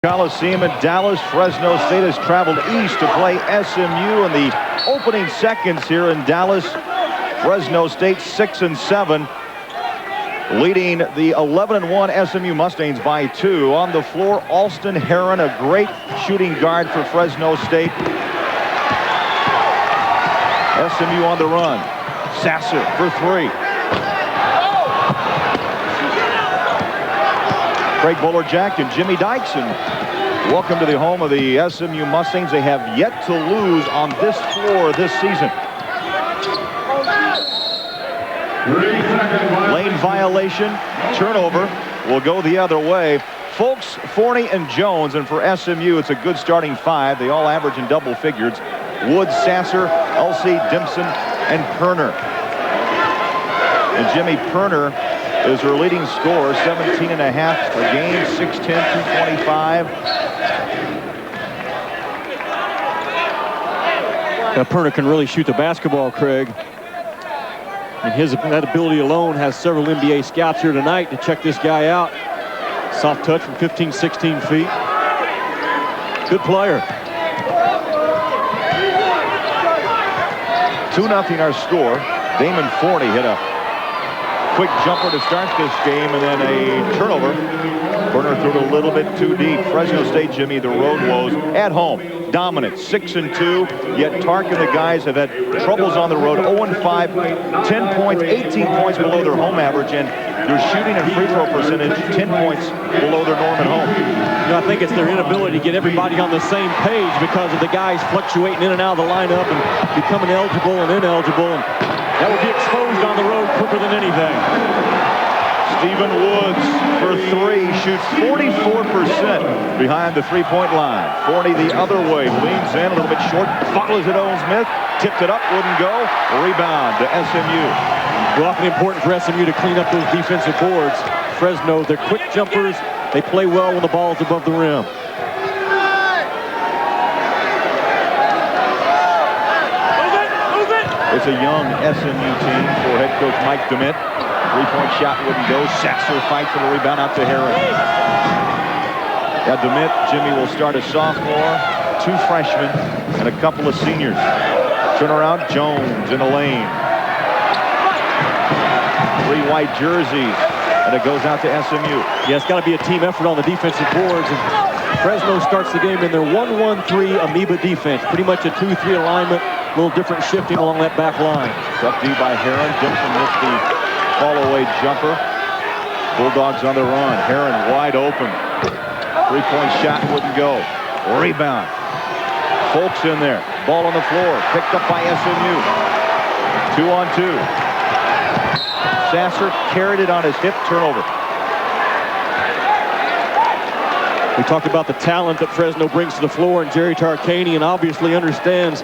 Coliseum in Dallas. Fresno State has traveled east to play SMU in the opening seconds here in Dallas. Fresno State 6-7, leading the 11-1 SMU Mustangs by 2. On the floor, Alston Heron, a great shooting guard for Fresno State. SMU on the run. Sasser for 3. Craig Bolerjack and Jimmy Dykeson. Welcome to the home of the SMU Mustangs. They have yet to lose on this floor this season. Lane violation. Turnover will go the other way. Folks, Forney and Jones, and for SMU, it's a good starting 5. They all average in double figures. Woods, Sasser, Elsey, Dimson, and Perner. And Jimmy Perner is their leading scorer, 17.5 a game, 6'10", 225. Now, Perner can really shoot the basketball, Craig. And that ability alone has several NBA scouts here tonight to check this guy out. Soft touch from 15, 16 feet. Good player. 2-0 our score. Damon Forney hit a quick jumper to start this game, and then a turnover. Perner threw it a little bit too deep. Fresno State, Jimmy, the road woes at home. Dominant, 6-2, yet Tark and the guys have had troubles on the road. 0-5, 10 points, 18 points below their home average, and their shooting and free throw percentage 10 points below their norm at home. You know, I think it's their inability to get everybody on the same page because of the guys fluctuating in and out of the lineup and becoming eligible and ineligible, and that will be exposed on the road quicker than anything. Stephen Woods for 3, shoots 44% behind the three-point line. Forney the other way, leans in a little bit short, follows it Owen Smith, tipped it up, wouldn't go. Rebound to SMU. Well, awfully important for SMU to clean up those defensive boards. Fresno, they're quick jumpers. They play well when the ball's above the rim. It's a young SMU team for head coach Mike DeMint. Three-point shot wouldn't go. Sasser fights for the rebound out to Heron. Now DeMint, Jimmy, will start a sophomore, 2 freshmen, and a couple of seniors. Turnaround, Jones in the lane. 3 white jerseys, and it goes out to SMU. Yeah, it's got to be a team effort on the defensive boards. And Fresno starts the game in their 1-1-3 amoeba defense. Pretty much a 2-3 alignment. A little different shifting along that back line. Tough D by Heron. Dimson missed the fall-away jumper. Bulldogs on the run. Heron wide open. 3-point shot wouldn't go. Rebound. Folks in there. Ball on the floor. Picked up by SMU. 2-on-2. Sasser carried it on his hip. Turnover. We talked about the talent that Fresno brings to the floor, and Jerry Tarkanian obviously understands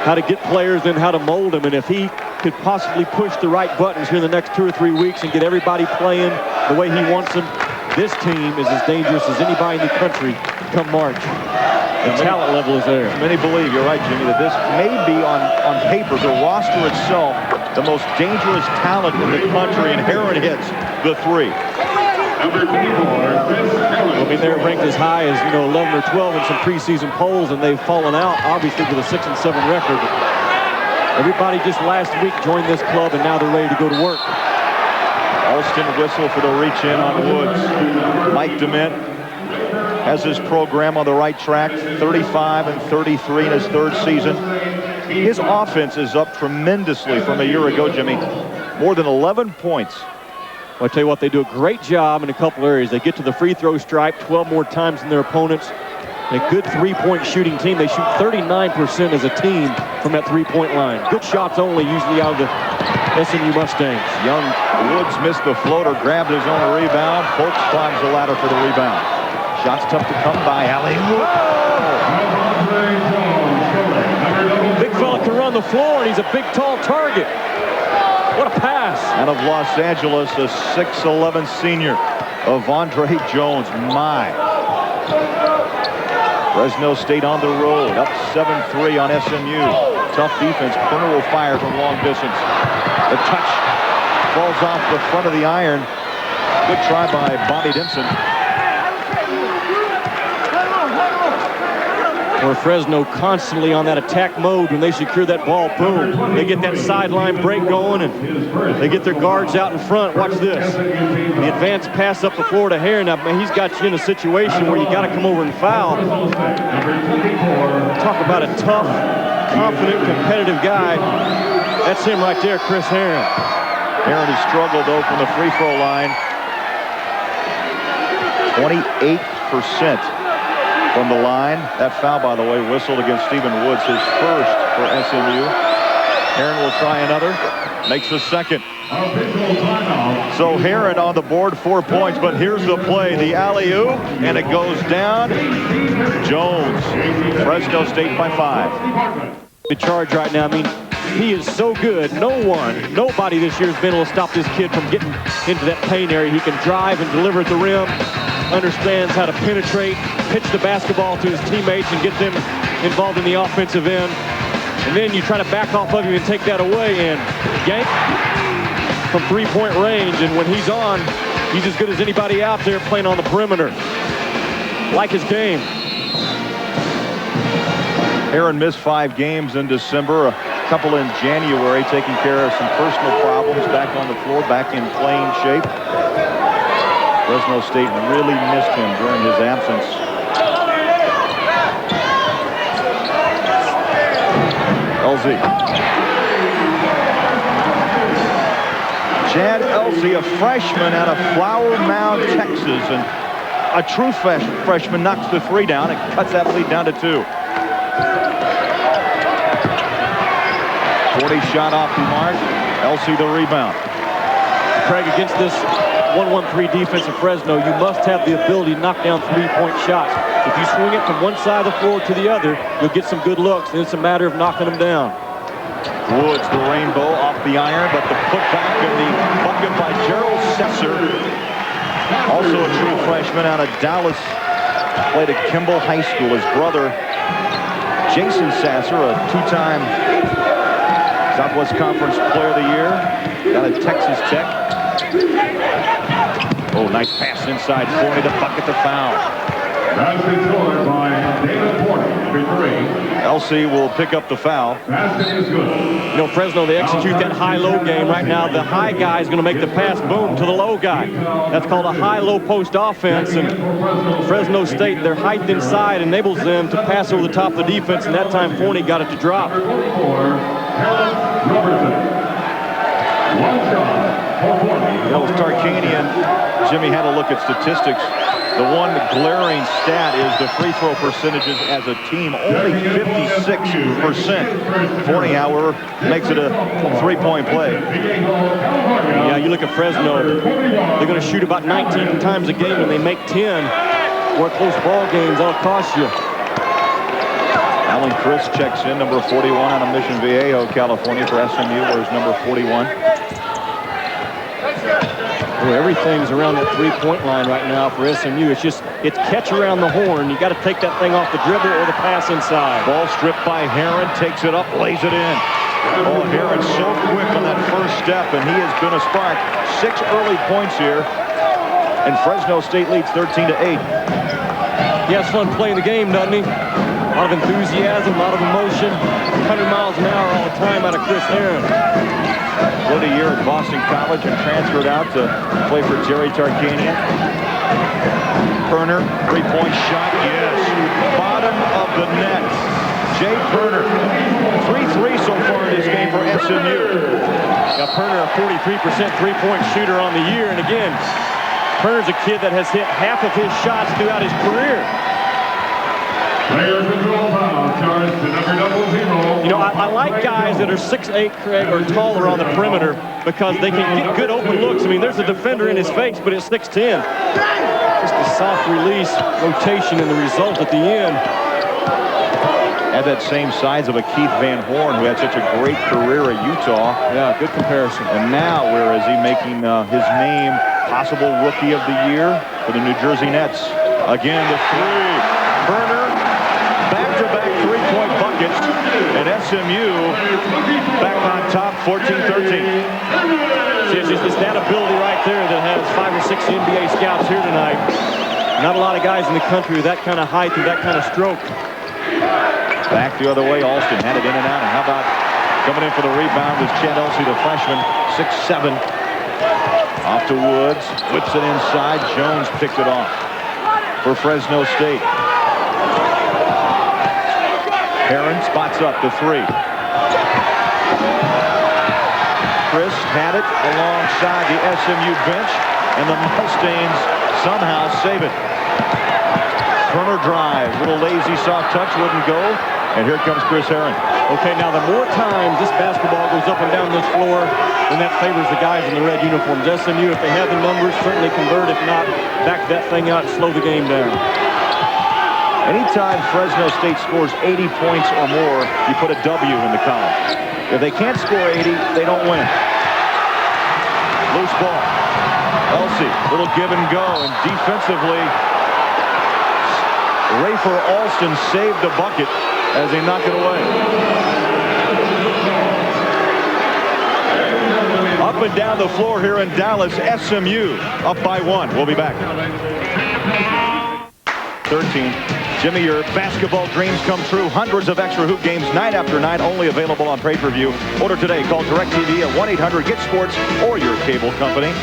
how to get players and how to mold them. And if he could possibly push the right buttons here in the next 2 or 3 weeks and get everybody playing the way he wants them, this team is as dangerous as anybody in the country come March. The talent level is there. Many believe, you're right, Jimmy, that this may be on paper, the roster itself, the most dangerous talent in the country, and Heron hits the 3. I mean, they're ranked as high as, 11 or 12 in some preseason polls, and they've fallen out, obviously, with a 6-7 record. Everybody just last week joined this club, and now they're ready to go to work. Alston whistle for the reach in on Woods. Mike DeMint has his program on the right track, 35-33 in his 3rd season. His offense is up tremendously from a year ago, Jimmy. More than 11 points. Well, I tell you what, they do a great job in a couple areas. They get to the free throw stripe 12 more times than their opponents. A good 3-point shooting team. They shoot 39% as a team from that 3-point line. Good shots only, usually out of the SMU Mustangs. Young Woods missed the floater, grabbed his own rebound. Folks climbs the ladder for the rebound. Shots tough to come by. Alley. Big fella can run the floor, and he's a big, tall target. What a pass. Out of Los Angeles, a 6'11 senior of Andre Jones. My. Fresno State on the road, up 7-3 on SMU. Tough defense. Perner will fire from long distance. The touch falls off the front of the iron. Good try by Bobby Dimson. Where Fresno constantly on that attack mode. When they secure that ball, boom, they get that sideline break going, and they get their guards out in front. Watch this. The advanced pass up the floor to Heron. Now, man, he's got you in a situation where you got to come over and foul. Talk about a tough, confident, competitive guy. That's him right there, Chris Heron. Heron has struggled, though, from the free throw line. 28% from the line. That foul, by the way, whistled against Stephen Woods, his first for SMU. Heron will try another. Makes the second. So Heron on the board, 4 points, but here's the play. The alley-oop, and it goes down. Jones. Fresno State by 5. The charge right now, I mean, he is so good. Nobody this year has been able to stop this kid from getting into that paint area. He can drive and deliver at the rim, understands how to penetrate, pitch the basketball to his teammates and get them involved in the offensive end. And then you try to back off of him and take that away and yank from three-point range. And when he's on, he's as good as anybody out there playing on the perimeter. Like his game. Heron missed 5 games in December, a couple in January, taking care of some personal problems, back on the floor, back in playing shape. Fresno State really missed him during his absence. LZ. Chad Elsey, a freshman out of Flower Mound, Texas, and a true freshman knocks the 3 down and cuts that lead down to 2. 40 shot off the mark. Elsey the rebound. Craig, against this 1-1-3 defense of Fresno, you must have the ability to knock down three-point shots. If you swing it from one side of the floor to the other, you'll get some good looks, and it's a matter of knocking them down. Woods, the rainbow off the iron, but the putback and the bucket by Gerald Sesser. Also a true freshman out of Dallas. Played at Kimball High School. His brother, Jason Sasser, a 2-time Southwest Conference Player of the Year out of Texas Tech. Oh, nice pass inside. Forney, the bucket, the foul. That's been scored by David Forney, number 3. Elsey will pick up the foul. Basket is good. You know, Fresno, they execute that high-low game right now. The high guy is going to make the pass, boom, to the low guy. That's called a high-low post offense. And Fresno State, their height inside enables them to pass over the top of the defense, and that time Forney got it to drop. That was Tarkanian. Jimmy had a look at statistics. The one glaring stat is the free throw percentages as a team, only 56%. Forney, however, makes it a 3-point play. Yeah, you look at Fresno, they're going to shoot about 19 times a game, and they make 10. More close ball games, that'll cost you. Alan Chris checks in, number 41 out of Mission Viejo, California for SMU, whereas number 41. Well, everything's around that three-point line right now for SMU. It's catch around the horn. You got to take that thing off the dribble or the pass inside. Ball stripped by Heron, takes it up, lays it in. Oh, Heron's so quick on that first step, and he has been a spark. 6 early points here, and Fresno State leads 13-8. He has fun playing the game, doesn't he? A lot of enthusiasm, a lot of emotion. 100 miles an hour all the time out of Chris Heron. Played a year at Boston College and transferred out to play for Jerry Tarkanian. Perner, 3-point shot, yes. Bottom of the net. Jay Perner, 3-3 so far in this game for SMU. Now Perner, a 43% three-point shooter on the year, and again, Perner's a kid that has hit half of his shots throughout his career. Players control foul, charged to number 00. You know, I like guys that are 6'8", Craig, or taller on the perimeter because they can get good open looks. I mean, there's a defender in his face, but it's 6'10". Just a soft release rotation and the result at the end. Had that same size of a Keith Van Horn, who had such a great career at Utah. Yeah, good comparison. And now, where is he making his name possible Rookie of the Year for the New Jersey Nets? Again, the 3. Perner, back-to-back 3-point buckets, and SMU back on top, 14-13. It's that ability right there that has 5 or 6 NBA scouts here tonight. Not a lot of guys in the country with that kind of height and that kind of stroke. Back the other way, Alston had it in and out. And how about coming in for the rebound was Chad Elsey, the freshman, 6'7". Off to Woods, whips it inside. Jones picked it off for Fresno State. Heron spots up the three. Chris had it alongside the SMU bench, and the Mustangs somehow save it. Turner drive, little lazy soft touch, wouldn't go, and here comes Chris Heron. Okay, now the more times this basketball goes up and down this floor, then that favors the guys in the red uniforms. SMU, if they have the numbers, certainly convert. If not, back that thing out and slow the game down. Anytime Fresno State scores 80 points or more, you put a W in the column. If they can't score 80, they don't win. Loose ball. Elsey, little give and go, and defensively, Rafer Alston saved the bucket as they knock it away. Up and down the floor here in Dallas, SMU up by 1. We'll be back. 13. Jimmy, your basketball dreams come true. Hundreds of extra hoop games night after night, only available on pay-per-view. Order today. Call DirecTV at 1-800-GET-SPORTS or your cable company.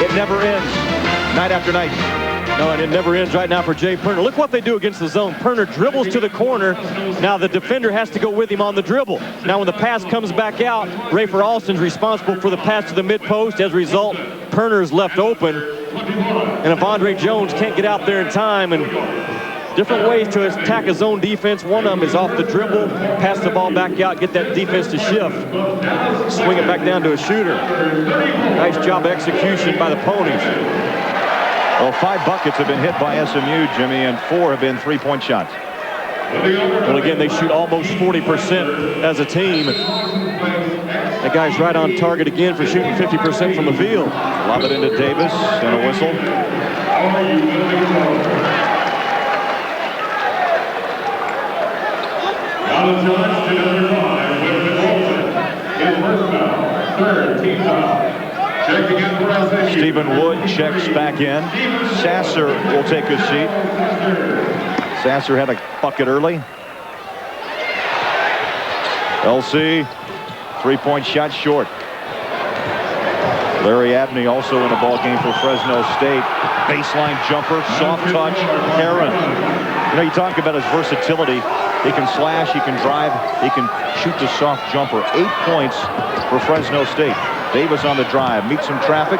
It never ends. Night after night. No, and it never ends right now for Jay Perner. Look what they do against the zone. Perner dribbles to the corner. Now the defender has to go with him on the dribble. Now when the pass comes back out, Rafer Alston's responsible for the pass to the mid-post. As a result, Perner is left open. And if Andre Jones can't get out there in time, and different ways to attack a zone defense. One of them is off the dribble, pass the ball back out, get that defense to shift, swing it back down to a shooter. Nice job of execution by the Ponies. Well, 5 buckets have been hit by SMU, Jimmy, and 4 have been three-point shots. Well, again, they shoot almost 40% as a team. That guy's right on target again for shooting 50% from the field. Lob it into Davis and a whistle. Stephen Wood checks back in. Sasser will take a seat. Sasser had a bucket early. LC, three-point shot short. Larry Abney also in the ball game for Fresno State. Baseline jumper, soft touch, Heron. You know, you talk about his versatility. He can slash, he can drive, he can shoot the soft jumper. 8 points for Fresno State. Davis on the drive, meets some traffic.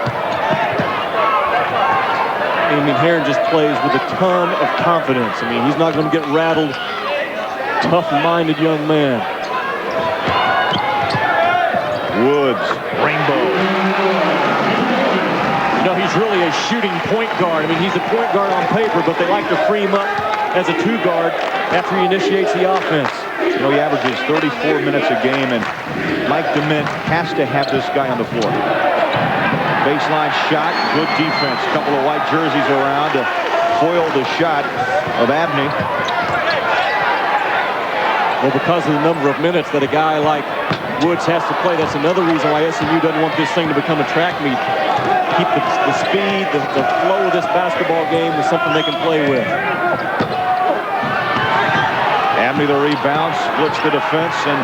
I mean, Heron just plays with a ton of confidence. I mean, he's not going to get rattled. Tough-minded young man. Woods, rainbow. You know, he's really a shooting point guard. I mean, he's a point guard on paper, but they like to free him up as a 2-guard after he initiates the offense. You know, he averages 34 minutes a game, and Mike DeMint has to have this guy on the floor. Baseline shot, good defense. Couple of white jerseys around to foil the shot of Abney. Well, because of the number of minutes that a guy like Woods has to play, that's another reason why SMU doesn't want this thing to become a track meet. Keep the speed, the flow of this basketball game is something they can play with. Abney the rebound, splits the defense, and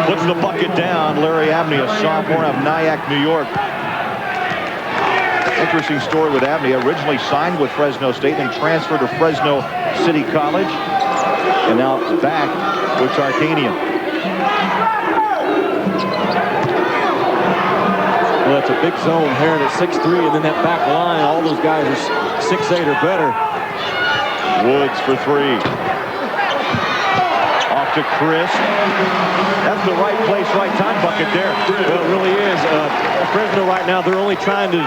puts the bucket down. Larry Abney, a sophomore out of Nyack, New York. Interesting story with Abney. Originally signed with Fresno State and transferred to Fresno City College, and now back with Tarkanian. Well, that's a big zone. Heron at 6'3", and then that back line, all those guys are 6'8" or better. Woods for 3. Off to Chris. That's the right place, right time bucket there. Well, it really is. Fresno right now, they're only trying to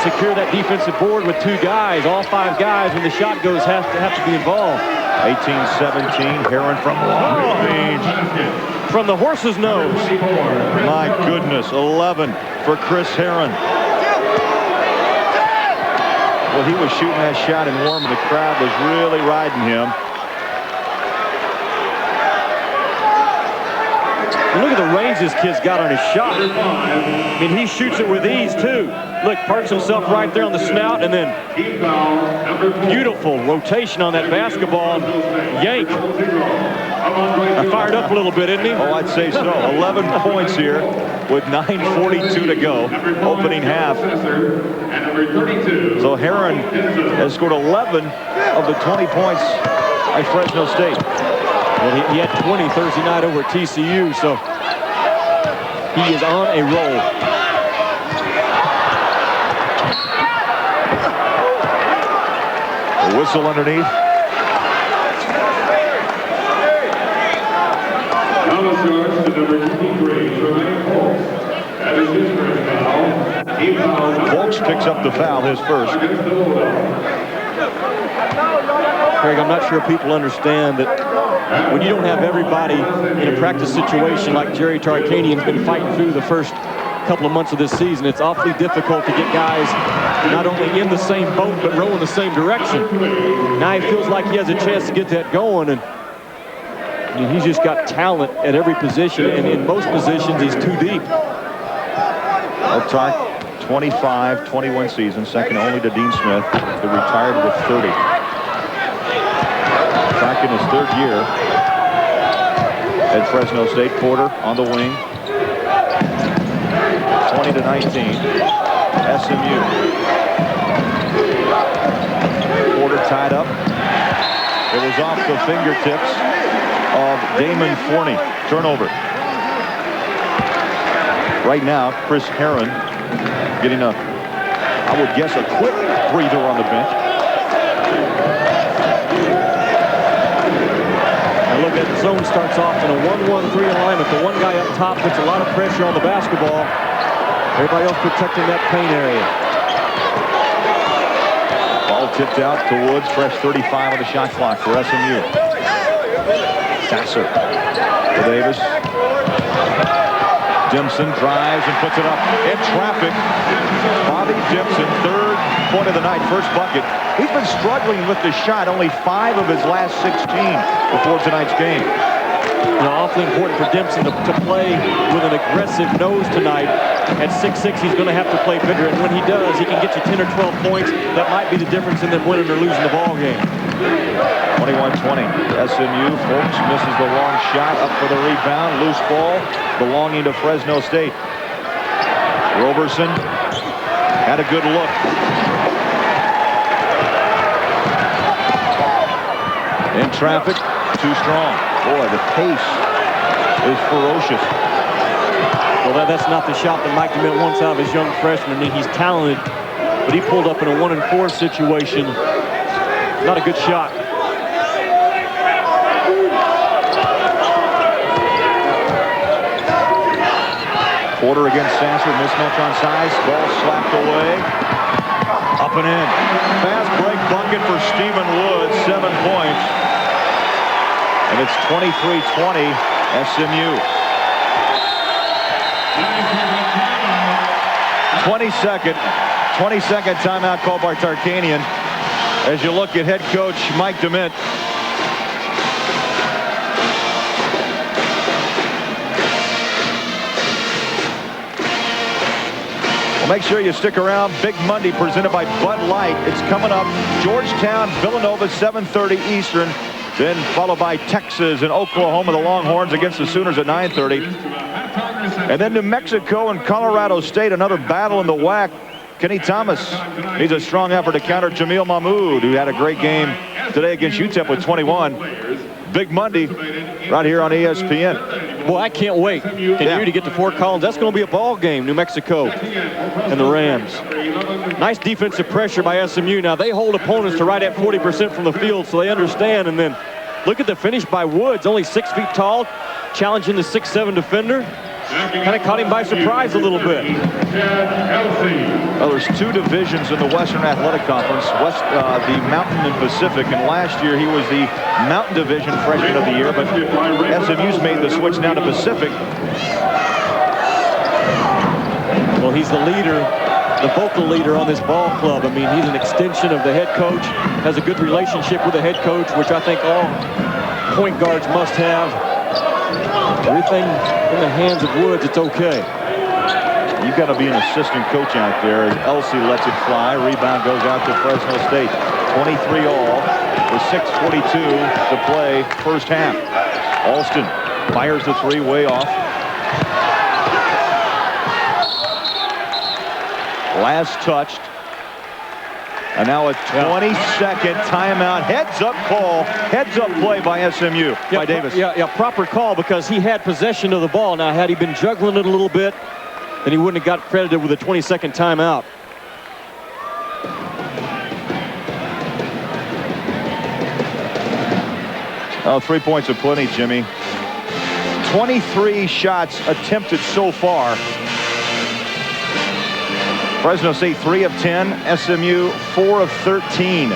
secure that defensive board with 2 guys. All 5 guys, when the shot goes, have to be involved. 18-17, Heron from long range. From the horse's nose. My goodness, 11 for Chris Heron. Well, he was shooting that shot and warm, and the crowd was really riding him. Look at the range this kid's got on his shot. I mean, he shoots it with ease, too. Look, parks himself right there on the snout, and then beautiful rotation on that basketball. Yank. Fired up a little bit, isn't he? Oh, I'd say so. 11 points here with 9:42 to go. Opening half. So Heron has scored 11 of the 20 points at Fresno State. Well, he had 20 Thursday night over at TCU, so he is on a roll. The whistle underneath. Folks picks up the foul, his first. Craig, I'm not sure people understand that when you don't have everybody in a practice situation like Jerry Tarkanian's been fighting through the first couple of months of this season, it's awfully difficult to get guys not only in the same boat but rowing the same direction. Now he feels like he has a chance to get that going, and he's just got talent at every position, and in most positions he's too deep. Tark, 25, 21 seasons, second only to Dean Smith, who retired with 30. Back in his third year at Fresno State. Porter on the wing. 20-19. SMU. Porter tied up. It was off the fingertips of Damon Forney. Turnover. Right now, Chris Heron getting a, I would guess, a quick breather on the bench. Look at the zone starts off in a 1-1-3 alignment. The one guy up top puts a lot of pressure on the basketball. Everybody else protecting that paint area. Ball tipped out to Woods. Fresh 35 on the shot clock for SMU. Sasser to Davis. Dimson drives and puts it up in traffic. Bobby Dimson, third point of the night, first bucket. He's been struggling with the shot, only 5 of his last 16 before tonight's game. You know, awfully important for Dimson to play with an aggressive nose tonight. At 6'6", he's going to have to play bigger, and when he does, he can get you 10 or 12 points. That might be the difference in them winning or losing the ball game. 21-20. SMU. Folks misses the long shot. Up for the rebound. Loose ball belonging to Fresno State. Roberson had a good look. In traffic. Too strong. Boy, the pace is ferocious. Well, that's not the shot that Mike DeMint wants out of his young freshman. He's talented, but he pulled up in a 1-and-4 situation. Not a good shot. Porter against Sasser, mismatch on size. Ball slapped away. Up and in. Fast break bucket for Stephen Woods, 7 points. And it's 23-20 SMU. 20-second timeout called by Tarkanian. As you look at head coach Mike DeMint. Make sure you stick around. Big Monday presented by Bud Light. It's coming up. Georgetown, Villanova, 7:30 Eastern. Then followed by Texas and Oklahoma, the Longhorns against the Sooners at 9:30. And then New Mexico and Colorado State, another battle in the WAC. Kenny Thomas needs a strong effort to counter Jamil Mahmoud, who had a great game today against UTEP with 21. Big Monday right here on ESPN. Boy, I can't wait. Continue to get to Fort Collins. That's going to be a ball game, New Mexico and the Rams. Nice defensive pressure by SMU. Now, they hold opponents to right at 40% from the field, so they understand. And then look at the finish by Woods, only 6 feet tall, challenging the 6'7" defender. Kind of caught him by surprise a little bit. Well, there's 2 divisions in the Western Athletic Conference, the Mountain and Pacific, and last year he was the Mountain Division Freshman of the Year, but SMU's made the switch now to Pacific. Well, he's the leader, the vocal leader on this ball club. I mean, he's an extension of the head coach, has a good relationship with the head coach, which I think all point guards must have. Everything in the hands of Woods, it's okay. You've got to be an assistant coach out there as Elsie lets it fly. Rebound goes out to Fresno State. 23 all with 6:42 to play first half. Alston fires the three way off. Last touched. And now a 20-second timeout. Heads-up call. Heads-up play by SMU, by Davis. Yeah, proper call because he had possession of the ball. Now, had he been juggling it a little bit, then he wouldn't have got credited with a 20-second timeout. Oh, 3 points of plenty, Jimmy. 23 shots attempted so far. Fresno State 3 of 10, SMU 4 of 13.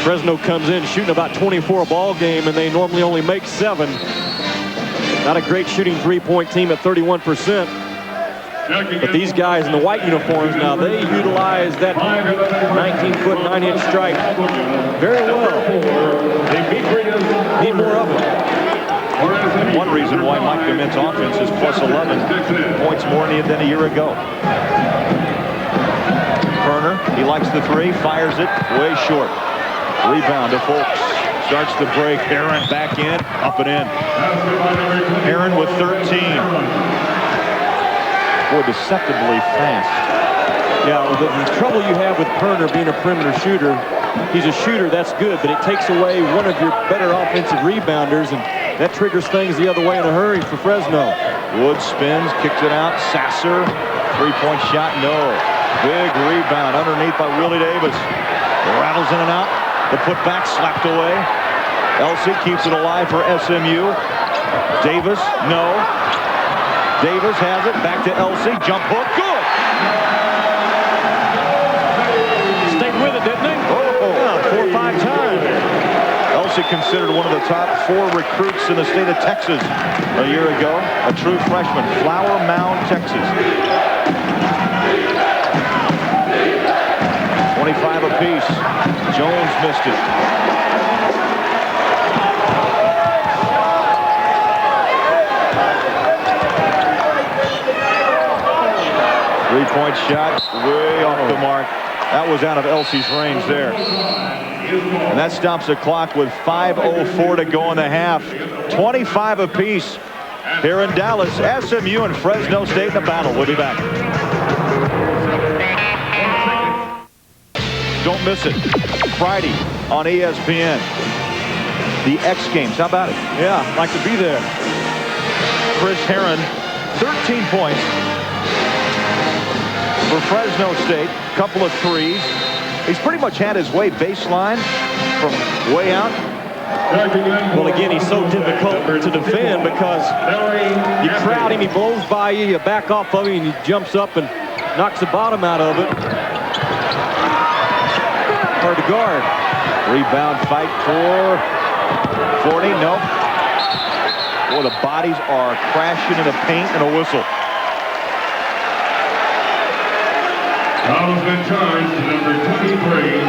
Fresno comes in shooting about 24 a ball game, and they normally only make 7. Not a great shooting three-point team at 31%. But these guys in the white uniforms now, they utilize that 19-foot, 9-inch strike very well. Need more of it. One reason why Mike DeMint's offense is plus 11 points more than a year ago. Kerner, he likes the three, fires it way short. Rebound to Folks. Starts the break. Heron back in, up and in. Heron with 13. Boy, deceptively fast. Yeah, well, the trouble you have with Kerner being a perimeter shooter, he's a shooter, that's good, but it takes away one of your better offensive rebounders, and that triggers things the other way in a hurry for Fresno. Woods spins, kicks it out. Sasser, three-point shot, no. Big rebound underneath by Willie Davis. Rattles in and out. The putback slapped away. Elsie keeps it alive for SMU. Davis, no. Davis has it, back to Elsie. Jump hook, good. Stayed with it, didn't he? Oh. 4 or 5 times. Elsie considered one of the top 4 recruits in the state of Texas a year ago. A true freshman. Flower Mound, Texas. 25 apiece. Jones missed it. Three-point shot, way off the mark. That was out of Elsie's range there. And that stops the clock with 5:04 to go in the half. 25 apiece here in Dallas. SMU and Fresno State in the battle. We'll be back. Don't miss it. Friday on ESPN. The X Games. How about it? Yeah, like to be there. Chris Heron, 13 points for Fresno State. Couple of threes. He's pretty much had his way baseline from way out. Well, again, he's so difficult to defend because you crowd him, he blows by you, you back off of him, and he jumps up and knocks the bottom out of it. Hard to guard. Rebound fight for 40. Nope. Boy, the bodies are crashing in the paint and a whistle. Fouls been charged to number 23.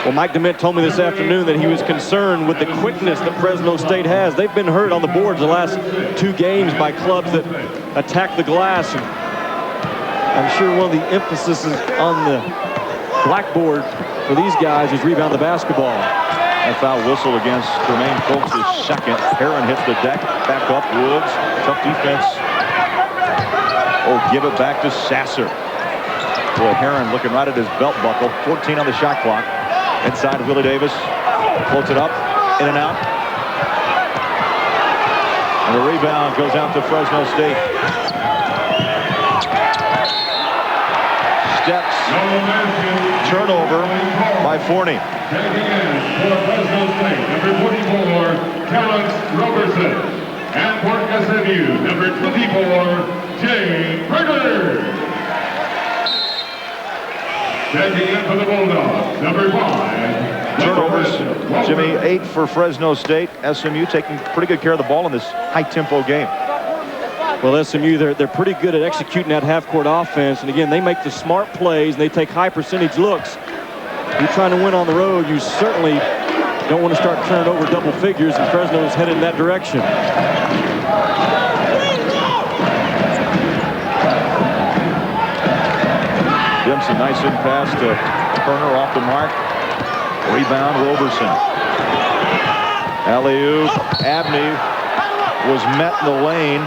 Well, Mike DeMint told me this afternoon that he was concerned with the quickness that Fresno State has. They've been hurt on the boards the last 2 games by clubs that attack the glass. And I'm sure one of the emphasis on the blackboard for these guys is rebound the basketball. A foul whistle against Jermaine Folks' second. Heron hits the deck. Back up. Woods. Tough defense. Oh, give it back to Sasser. Boy, Heron looking right at his belt buckle. 14 on the shot clock. Inside Willie Davis. Floats it up. In and out. And the rebound goes out to Fresno State. Steps. Turnover by Forney. Taking in for Fresno State, number 44, Calix Robertson. And for SMU, number 24, Jay Berger. Taking in for the Bulldogs, number 5. Turnovers, Jimmy, 8 for Fresno State. SMU taking pretty good care of the ball in this high-tempo game. Well, SMU, they're pretty good at executing that half-court offense. And again, they make the smart plays and they take high percentage looks. You're trying to win on the road, you certainly don't want to start turning over double figures, and Fresno is headed in that direction. Dempsey, nice in pass to Turner, off the mark. Rebound, Roberson. Alley-oop. Abney was met in the lane.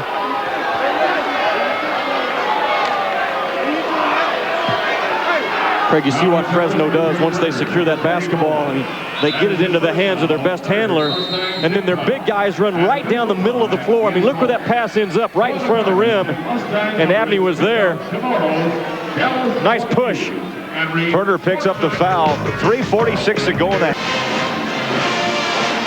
Craig, you see what Fresno does once they secure that basketball and they get it into the hands of their best handler, and then their big guys run right down the middle of the floor. I mean, look where that pass ends up, right in front of the rim, and Abney was there. Nice push. Turner picks up the foul. 3:46 to go in that.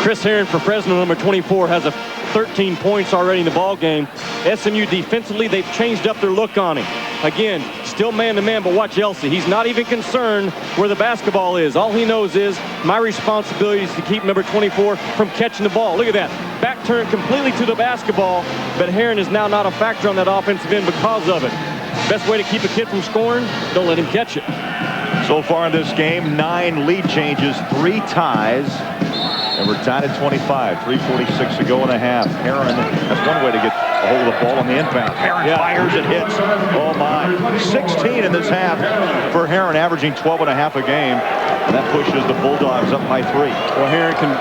Chris Herron for Fresno, number 24, has 13 points already in the ball game. SMU defensively, they've changed up their look on him. Again, still man-to-man, but watch Elsie. He's not even concerned where the basketball is. All he knows is my responsibility is to keep number 24 from catching the ball. Look at that. Back turn completely to the basketball, but Herron is now not a factor on that offensive end because of it. Best way to keep a kid from scoring, don't let him catch it. So far in this game, 9 lead changes, 3 ties. And we're tied at 25. 3:46 to go in a half. Herron, that's one way to get a hold of the ball on the inbound. Herron fires and hits. Oh my. 16 in this half for Herron, averaging 12.5 a game. And that pushes the Bulldogs up by 3. Well, Herron can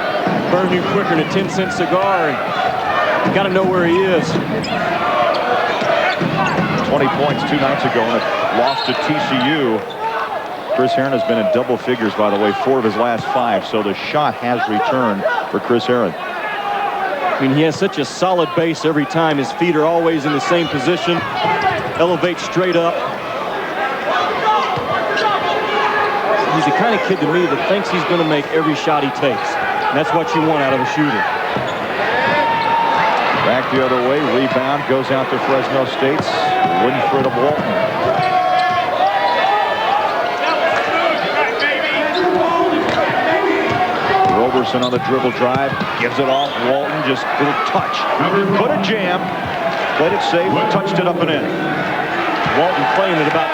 burn you quicker than a 10-cent cigar, and you got to know where he is. 20 points 2 nights ago and a loss to TCU. Chris Herron has been in double figures, by the way, 4 of his last 5. So the shot has returned for Chris Herron. I mean, he has such a solid base every time. His feet are always in the same position. Elevates straight up. He's the kind of kid to me that thinks he's going to make every shot he takes. And that's what you want out of a shooter. Back the other way. Rebound goes out to Fresno State's Winfred of Walton. Roberson on the dribble drive, gives it off. Walton just a little touch. Put a jam. Played it safe, touched it up and in. Walton playing at about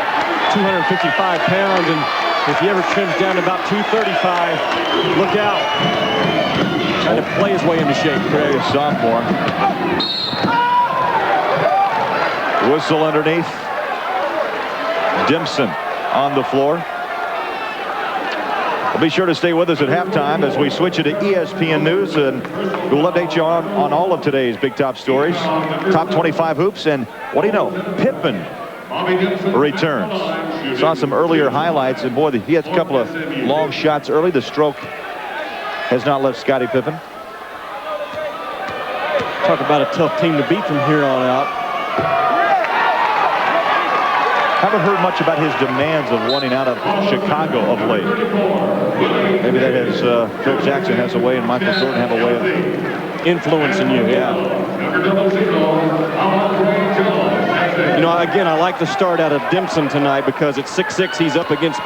255 pounds, and if he ever trims down to about 235, look out. Trying to play his way into shape, Craig. A sophomore. Whistle underneath. Dimson on the floor. Well, be sure to stay with us at halftime as we switch it to ESPN News, and we'll update you on all of today's big top stories. Top 25 hoops, and what do you know? Pippen returns. Saw some earlier highlights, and boy, he had a couple of long shots early. The stroke has not left Scottie Pippen. Talk about a tough team to beat from here on out. Haven't heard much about his demands of wanting out of Chicago of late. Maybe that has Phil Jackson has a way, and Michael Jordan have a way of influencing you. Yeah. You know, again, I like the start out of Dimson tonight because at 6'6", he's up against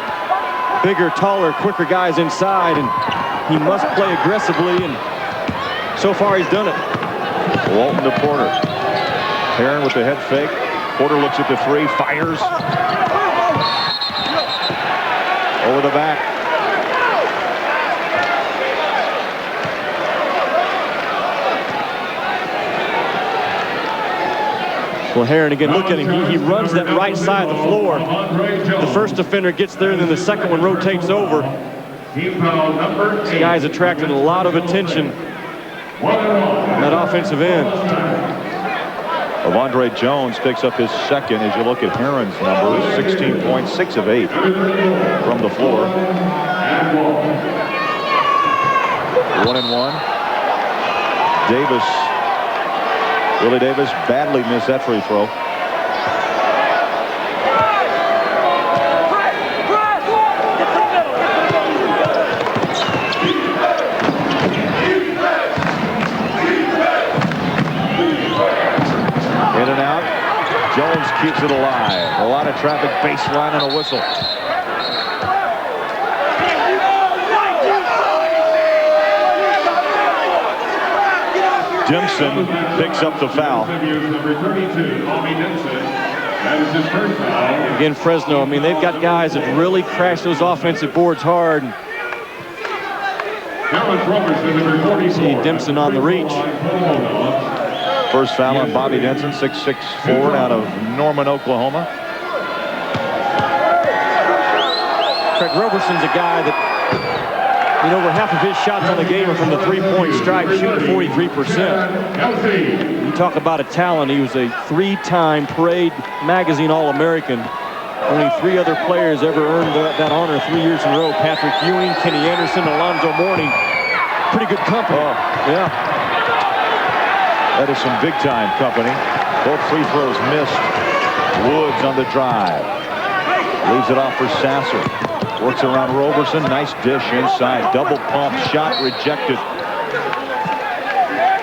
bigger, taller, quicker guys inside, and he must play aggressively, and so far he's done it. Walton to Porter. Herron with the head fake. Porter looks at the 3, fires. Over the back. Well, Herron again, look at him. He runs that right side of the floor. The first defender gets there, and then the second one rotates over. This guy's attracted a lot of attention on that offensive end. Andre Jones picks up his second as you look at Herron's numbers. 16 points, 6 of 8 from the floor. 1-1. Davis, Willie Davis badly missed that free throw. In and out. Jones keeps it alive. A lot of traffic, baseline, and a whistle. Dimson picks up the foul. Again, Fresno, I mean, they've got guys that really crash those offensive boards hard. Alex Robertson, number 44. See Dempson on the reach. First foul on Bobby Denson, 6'6" forward out of Norman, Oklahoma. Craig Roberson's a guy that, over half of his shots on the game are from the three-point stripe, shooting 43%. You talk about a talent. He was a three-time Parade Magazine All-American. Only 3 other players ever earned that honor 3 years in a row. Patrick Ewing, Kenny Anderson, Alonzo Mourning. Pretty good company. Oh. Yeah. That is some big-time company. Both free throws missed. Woods on the drive. Leaves it off for Sasser. Works around Roberson. Nice dish inside. Double pump shot rejected.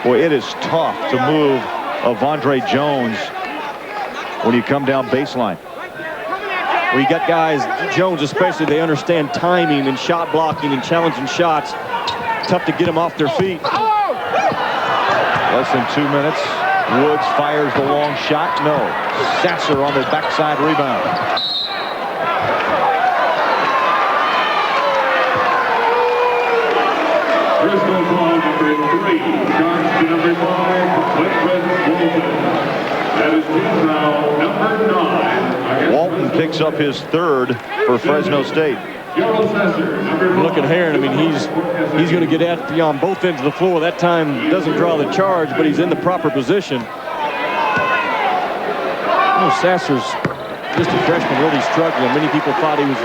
Boy, it is tough to move Avondre Jones when you come down baseline. Well, you got guys, Jones especially, they understand timing and shot blocking and challenging shots. Tough to get them off their feet. Less than 2 minutes. Woods fires the long shot. No. Sasser on the backside rebound. Fresno ball number 3. Shots to number 5. Westbrook Walton. That is team foul number 9. Walton picks up his 3rd for Fresno State. Look at Heron. I mean, he's going to get at beyond both ends of the floor. That time doesn't draw the charge, but he's in the proper position. Sasser's just a freshman, really struggling. Many people thought he was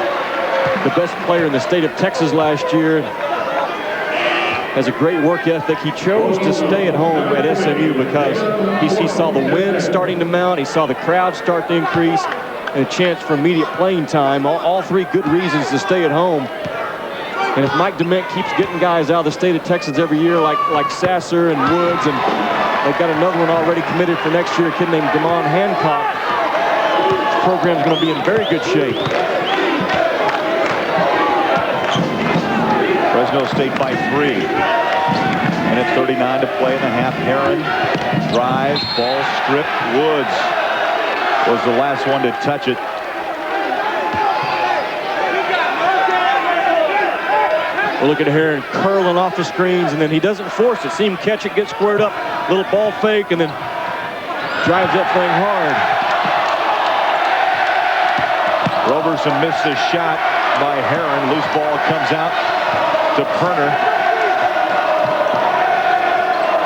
the best player in the state of Texas last year. Has a great work ethic. He chose to stay at home at SMU because he saw the wind starting to mount. He saw the crowd start to increase. And a chance for immediate playing time. All 3 good reasons to stay at home. And if Mike Dement keeps getting guys out of the state of Texas every year like Sasser and Woods, and they've got another one already committed for next year, a kid named Damon Hancock, the program's going to be in very good shape. Fresno State by 3. Minute 39 to play in the half. Heron drives, ball stripped. Woods was the last one to touch it. Well, look at Heron curling off the screens, and then he doesn't force it. See him catch it, get squared up, little ball fake, and then drives that thing hard. Roberson missed his shot by Heron. Loose ball comes out to Perner.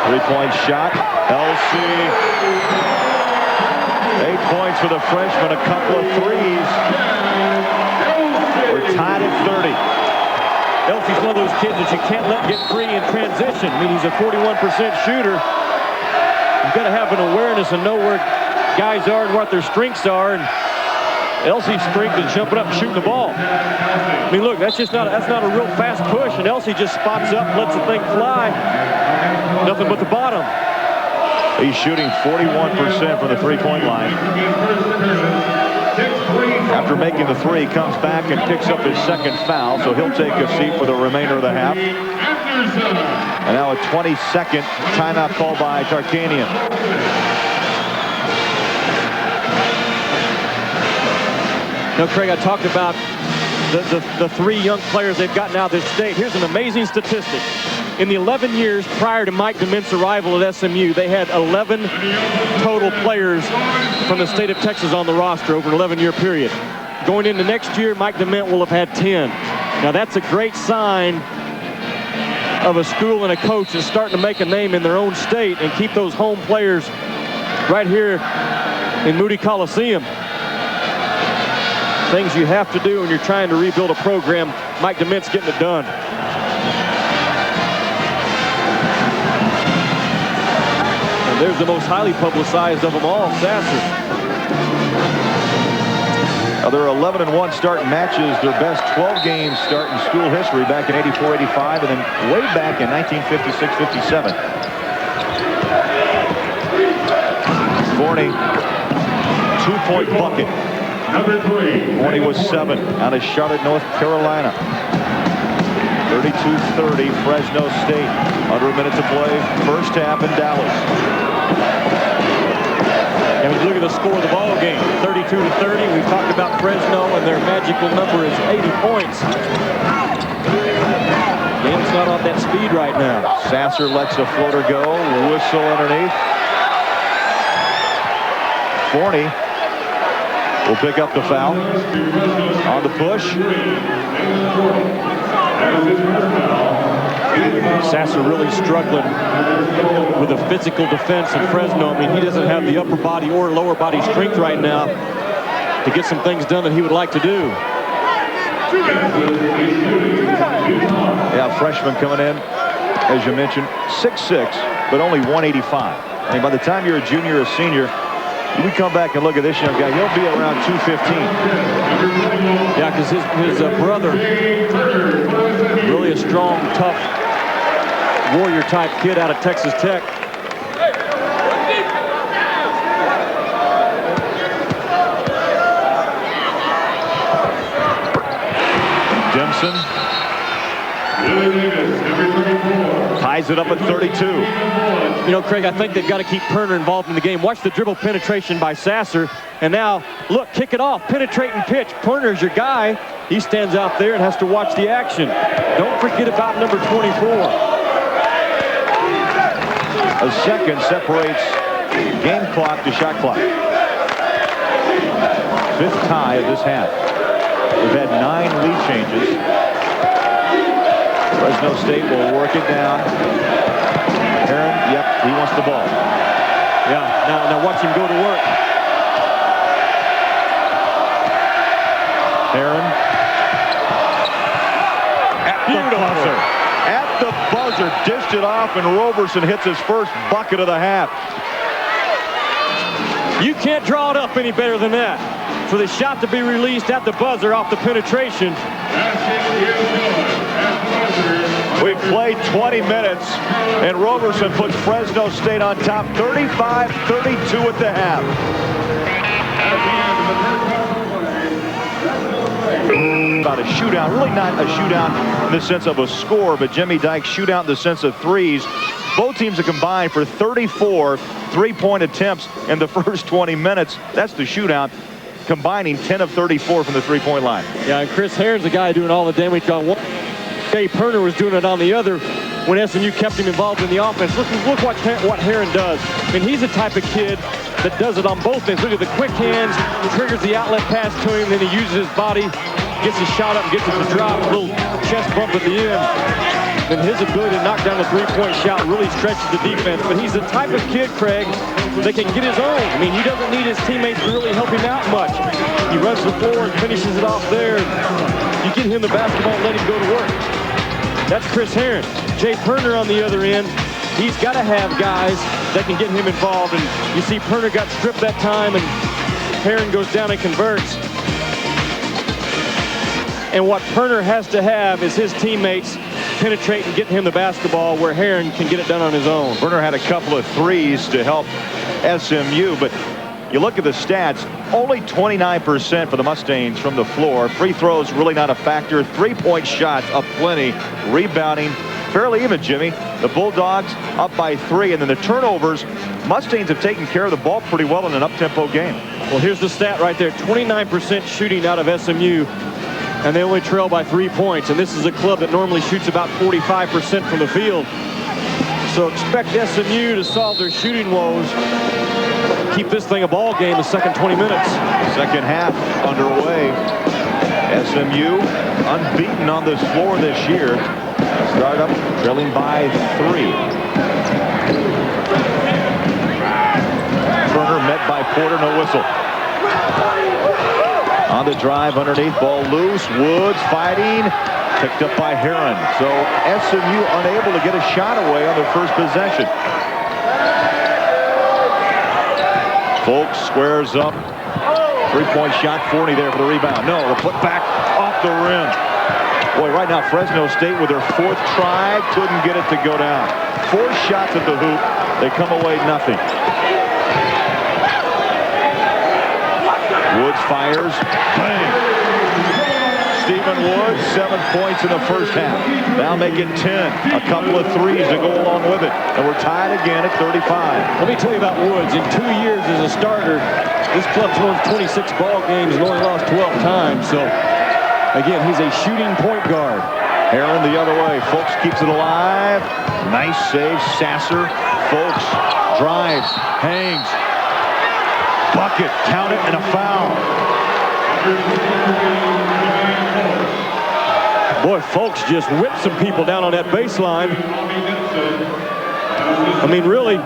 3-point shot. LC. 8 points for the freshman, a couple of threes. We're tied at 30. Elsie's one of those kids that you can't let get free in transition. I mean, he's a 41% shooter. You've got to have an awareness and know where guys are and what their strengths are. And Elsie's strength is jumping up and shooting the ball. I mean, look, that's not a real fast push, and Elsie just spots up, lets the thing fly. Nothing but the bottom. He's shooting 41% from the 3-point line. After making the 3, comes back and picks up his 2nd foul, so he'll take a seat for the remainder of the half. And now a 22nd timeout call by Tarkanian. Now, Craig, I talked about the 3 young players they've gotten out of this state. Here's an amazing statistic. In the 11 years prior to Mike Dement's arrival at SMU, they had 11 total players from the state of Texas on the roster over an 11-year period. Going into next year, Mike Dement will have had 10. Now, that's a great sign of a school and a coach that's starting to make a name in their own state and keep those home players right here in Moody Coliseum. Things you have to do when you're trying to rebuild a program. Mike Dement's getting it done. And there's the most highly publicized of them all, Sasser. Their 11-1 start matches their best 12-game start in school history back in 84-85 and then way back in 1956-57. Forney, 2-point bucket. Number 3. Forney was 7 out of Charlotte, North Carolina. 32-30, Fresno State. Under a minute to play, first half in Dallas. And we look at the score of the ball game, 32-30. We've talked about Fresno, and their magical number is 80 points. Game's not on that speed right now. Sasser lets the floater go. Whistle underneath. Forney will pick up the foul on the push. Sasser really struggling with the physical defense in Fresno. I mean, he doesn't have the upper body or lower body strength right now to get some things done that he would like to do. Yeah, freshman coming in, as you mentioned, 6'6", but only 185. I mean, by the time you're a junior or a senior, we come back and look at this young guy, he'll be around 215. Yeah, because his brother, really a strong, tough, warrior-type kid out of Texas Tech. Dempson ties it up at 32. You know, Craig, I think they've got to keep Perner involved in the game. Watch the dribble penetration by Sasser. And now, look, kick it off. Penetrate and pitch. Perner's your guy. He stands out there and has to watch the action. Don't forget about number 24. A second separates game clock to shot clock. Fifth tie of this half. We've had 9 lead changes. Fresno State will work it down. Heron, yep, he wants the ball. Yeah, now watch him go to work. Heron. At the buzzer. At the buzzer, dished it off, and Roberson hits his first bucket of the half. You can't draw it up any better than that. For the shot to be released at the buzzer off the penetration. We've played 20 minutes, and Roberson puts Fresno State on top 35-32 at the half. About a shootout, really not a shootout in the sense of a score, but Jimmy Dykes shootout in the sense of threes. Both teams have combined for 34 three-point attempts in the first 20 minutes. That's the shootout, combining 10 of 34 from the three-point line. Yeah, and Chris Herron's the guy doing all the damage on one. Jay Perner was doing it on the other when SMU kept him involved in the offense. Look what Herron does. I mean, he's the type of kid that does it on both ends. Look at the quick hands, triggers the outlet pass to him, then he uses his body, gets his shot up, gets it to drop, a little chest bump at the end. And his ability to knock down the three-point shot really stretches the defense. But he's the type of kid, Craig, that can get his own. I mean, he doesn't need his teammates to really help him out much. He runs the floor and finishes it off there. You get him the basketball and let him go to work. That's Chris Herron. Jay Perner on the other end, he's got to have guys that can get him involved. And you see Perner got stripped that time, and Herron goes down and converts. And what Perner has to have is his teammates penetrate and get him the basketball where Herron can get it done on his own. Perner had a couple of threes to help SMU, but you look at the stats, only 29% for the Mustangs from the floor. Free throws really not a factor. Three-point shots up plenty. Rebounding fairly even, Jimmy. The Bulldogs up by 3, and then the turnovers. Mustangs have taken care of the ball pretty well in an up-tempo game. Well, here's the stat right there. 29% shooting out of SMU, and they only trail by 3 points. And this is a club that normally shoots about 45% from the field. So expect SMU to solve their shooting woes. Keep this thing a ball game the second 20 minutes. Second half underway. SMU unbeaten on this floor this year. Start up trailing by 3. Turner met by Porter, no whistle. On the drive underneath, ball loose. Woods fighting. Picked up by Heron. So SMU unable to get a shot away on their first possession. Folks squares up. Three-point shot, Forney there for the rebound. No, the put back off the rim. Boy, right now Fresno State with their 4th try couldn't get it to go down. 4 shots at the hoop. They come away nothing. Woods fires. Bang. Stephen Woods, 7 points in the first half. Now making 10. A couple of threes to go along with it. And we're tied again at 35. Let me tell you about Woods. In 2 years as a starter, this club's won 26 ball games and only lost 12 times. So, again, he's a shooting point guard. Heron the other way. Folks keeps it alive. Nice save. Sasser. Folks drives. Hangs. Bucket. Count it, and a foul. Boy, Folks just whipped some people down on that baseline. I mean, really,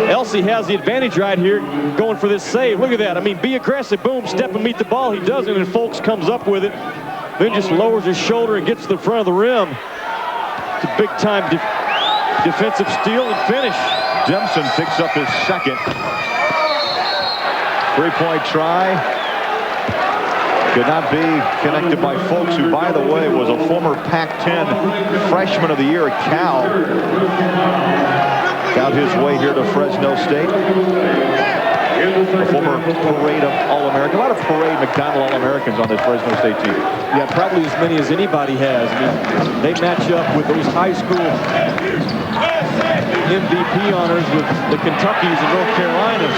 Elsie has the advantage right here going for this save. Look at that. I mean, be aggressive. Boom, step and meet the ball. He doesn't, and Folks comes up with it. Then just lowers his shoulder and gets to the front of the rim. It's a big-time defensive steal and finish. Dempson picks up his second. Three-point try. Could not be connected by Folks, who, by the way, was a former Pac-10 Freshman of the Year at Cal. Got his way here to Fresno State. A former parade of All-American. A lot of parade McDonald All-Americans on this Fresno State team. Yeah, probably as many as anybody has. I mean, they match up with those high school MVP honors with the Kentuckys and North Carolinas.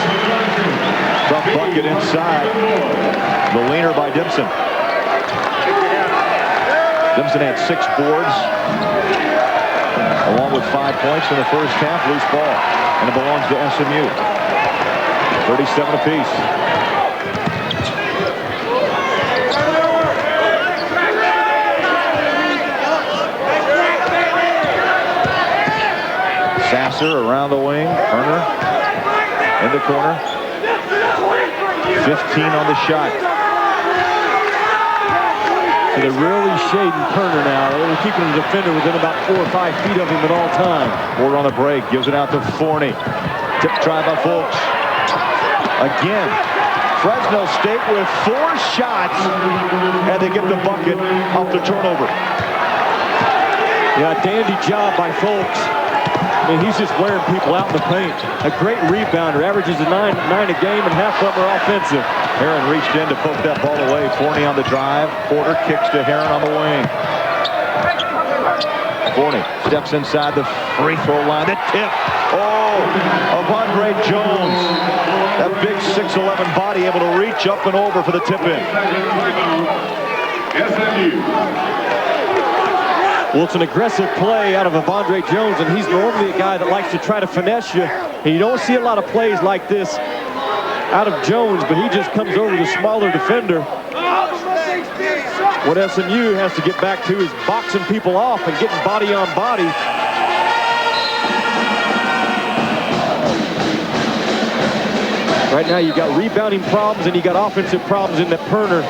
Tough bucket inside. The leaner by Dempson. Dempson had 6 boards, along with 5 points in the first half. Loose ball, and it belongs to SMU. 37 apiece. Sasser around the wing. Turner in the corner. 15 on the shot. So they're really shading Turner now. They're keeping the defender within about 4 or 5 feet of him at all times. Porter on the break, gives it out to Forney. Tip try by Folks. Again, Fresno State with 4 shots, and they get the bucket off the turnover. Yeah, dandy job by Folks. I mean, he's just wearing people out in the paint. A great rebounder, averages a 9 a game, and half of them are offensive. Heron reached in to poke that ball away. Forney on the drive. Porter kicks to Heron on the wing. Forney steps inside the free throw line. The tip. Oh, Avondre Jones. That big 6'11" body able to reach up and over for the tip in. Well, it's an aggressive play out of Avondre Jones, and he's normally a guy that likes to try to finesse you. And you don't see a lot of plays like this out of Jones, but he just comes over the smaller defender. What SMU has to get back to is boxing people off and getting body on body. Right now you got rebounding problems and you got offensive problems in that Perner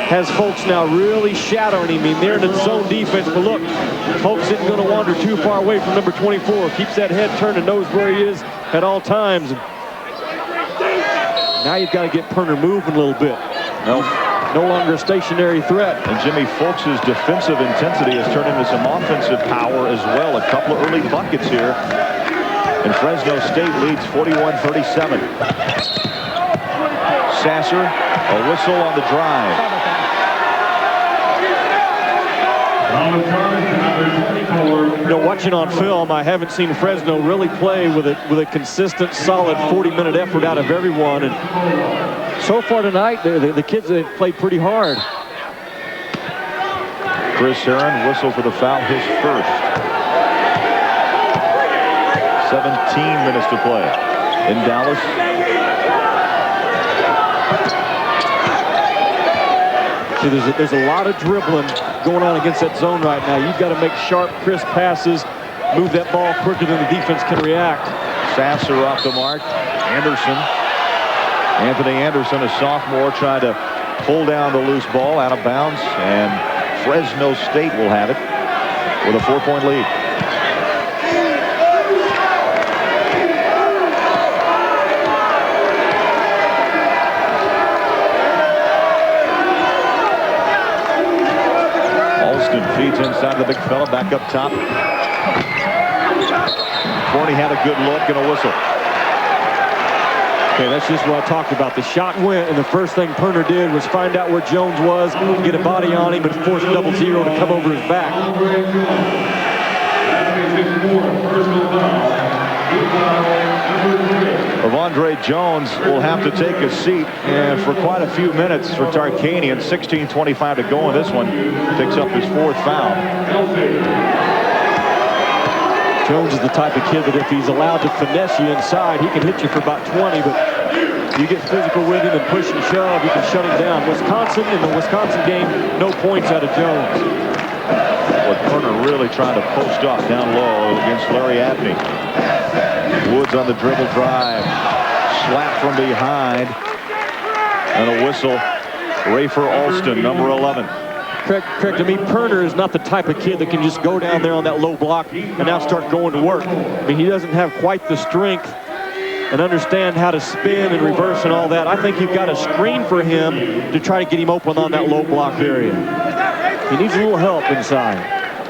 has Folks now really shadowing him. I mean, they're in the zone defense, but look, Folks isn't going to wander too far away from number 24. Keeps that head turned and knows where he is at all times. Now you've got to get Perner moving a little bit. No longer a stationary threat. And Jimmy Folks' defensive intensity has turned into some offensive power as well. A couple of early buckets here. And Fresno State leads 41-37. Sasser, a whistle on the drive. You know, watching on film, I haven't seen Fresno really play with a consistent, solid 40-minute effort out of everyone. And so far tonight, the kids have played pretty hard. Chris Heron whistle for the foul, his first. 17 minutes to play in Dallas. See, there's a lot of dribbling going on against that zone right now. You've got to make sharp, crisp passes, move that ball quicker than the defense can react. Sasser off the mark. Anthony Anderson, a sophomore, trying to pull down the loose ball out of bounds, and Fresno State will have it with a 4-point lead. Feeds inside the big fella, back up top. Forney had a good look and a whistle. Okay, that's just what I talked about. The shot went, and the first thing Perner did was find out where Jones was, get a body on him, and force 0-0 to come over his back. That is his fourth personal foul. of Andre Jones will have to take a seat, and for quite a few minutes for Tarkanian. 16:25 to go in this one. Picks up his 4th foul. Jones is the type of kid that if he's allowed to finesse you inside, he can hit you for about 20, but you get physical with him and push and shove, you can shut him down. Wisconsin, in the Wisconsin game, no points out of Jones. But Turner really trying to post up down low against Larry Abney. Woods on the dribble drive. Slap from behind. And a whistle. Rafer Alston, number 11. Correct. To me, Perner is not the type of kid that can just go down there on that low block and now start going to work. I mean, he doesn't have quite the strength and understand how to spin and reverse and all that. I think you've got to screen for him to try to get him open on that low block area. He needs a little help inside.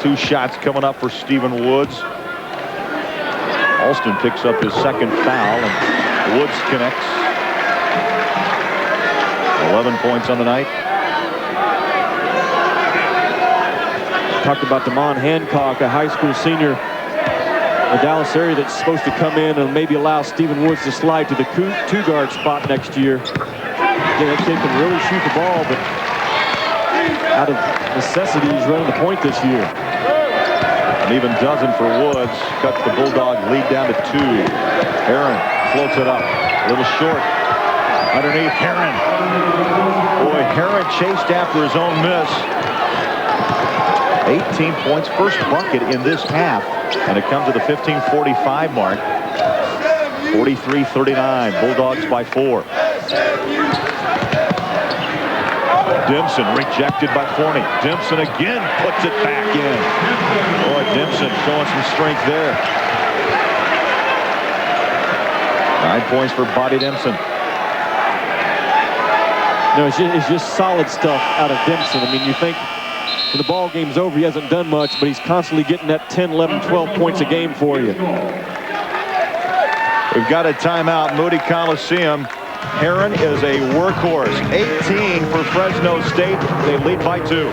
2 shots coming up for Stephen Woods. Alston picks up his 2nd foul, and Woods connects. 11 points on the night. Talked about Damon Hancock, a high school senior, a Dallas area that's supposed to come in and maybe allow Stephen Woods to slide to the 2-guard spot next year. Again, that kid can really shoot the ball, but out of necessity, he's running the point this year. An even dozen for Woods. Cuts the Bulldog lead down to 2. Heron floats it up. A little short. Underneath Heron. Boy, Heron chased after his own miss. 18 points, first bucket in this half. And it comes to the 15:45 mark. 43-39. Bulldogs by 4. Dimson rejected by Forney. Dimson again puts it back in. Boy, Dimson showing some strength there. 9 points for Bobby Dimson. No, it's just solid stuff out of Dimson. I mean, you think when the ball game's over, he hasn't done much, but he's constantly getting that 10, 11, 12 points a game for you. We've got a timeout. Moody Coliseum. Heron is a workhorse. 18 for Fresno State. They lead by 2.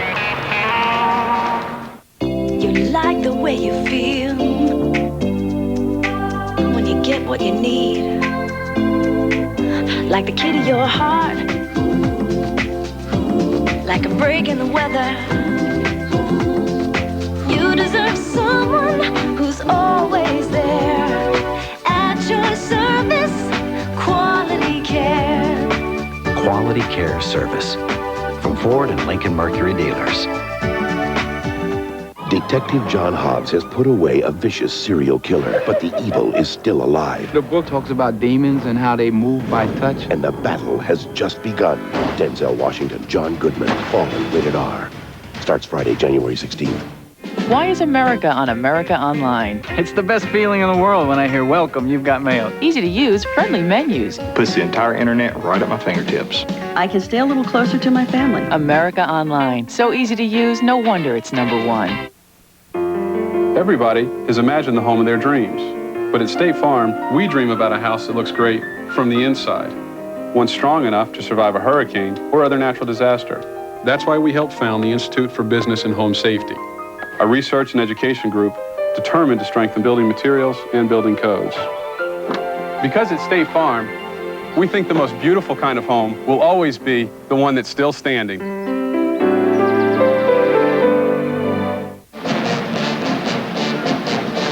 You like the way you feel when you get what you need. Like the kid of your heart. Like a break in the weather. You deserve someone who's always there at your service. Quality care. Quality care service from Ford and Lincoln Mercury dealers. Detective John Hobbs has put away a vicious serial killer, but the evil is still alive. The book talks about demons and how they move by touch. And the battle has just begun. Denzel Washington, John Goodman, Fallen, rated R. Starts Friday, January 16th. Why is America on America Online? It's the best feeling in the world when I hear, "Welcome, you've got mail." Easy to use, friendly menus. Puts the entire internet right at my fingertips. I can stay a little closer to my family. America Online. So easy to use, no wonder it's #1. Everybody has imagined the home of their dreams. But at State Farm, we dream about a house that looks great from the inside. One strong enough to survive a hurricane or other natural disaster. That's why we helped found the Institute for Business and Home Safety, a research and education group determined to strengthen building materials and building codes. Because at State Farm, we think the most beautiful kind of home will always be the one that's still standing.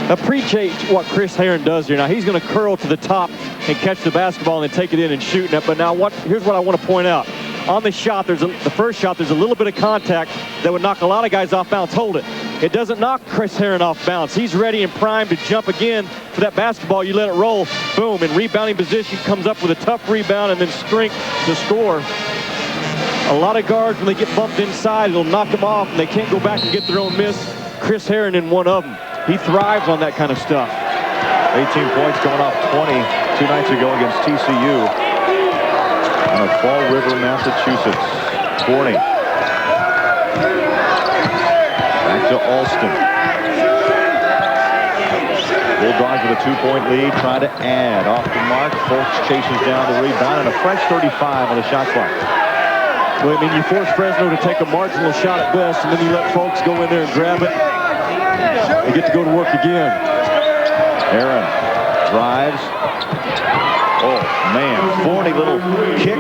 Appreciate what Chris Heron does here. Now he's going to curl to the top and catch the basketball and then take it in and shoot it. But now here's what I want to point out. On the shot, the first shot, there's a little bit of contact that would knock a lot of guys off bounds. Hold it. It doesn't knock Chris Heron off bounds. He's ready and primed to jump again for that basketball. You let it roll. Boom. In rebounding position, comes up with a tough rebound and then strength to score. A lot of guards, when they get bumped inside, it'll knock them off and they can't go back and get their own miss. Chris Heron in one of them. He thrives on that kind of stuff. 18 points coming off 20 2 nights ago against TCU. Out of Fall River, Massachusetts. Forney. Back to Alston. Bulldogs with a 2-point lead, trying to add. Off the mark, Folks chases down the rebound, and a fresh 35 on the shot clock. Well, I mean, you force Fresno to take a marginal shot at best, and then you let Folks go in there and grab it. They get to go to work again. Heron drives. Oh, man. 40 little kick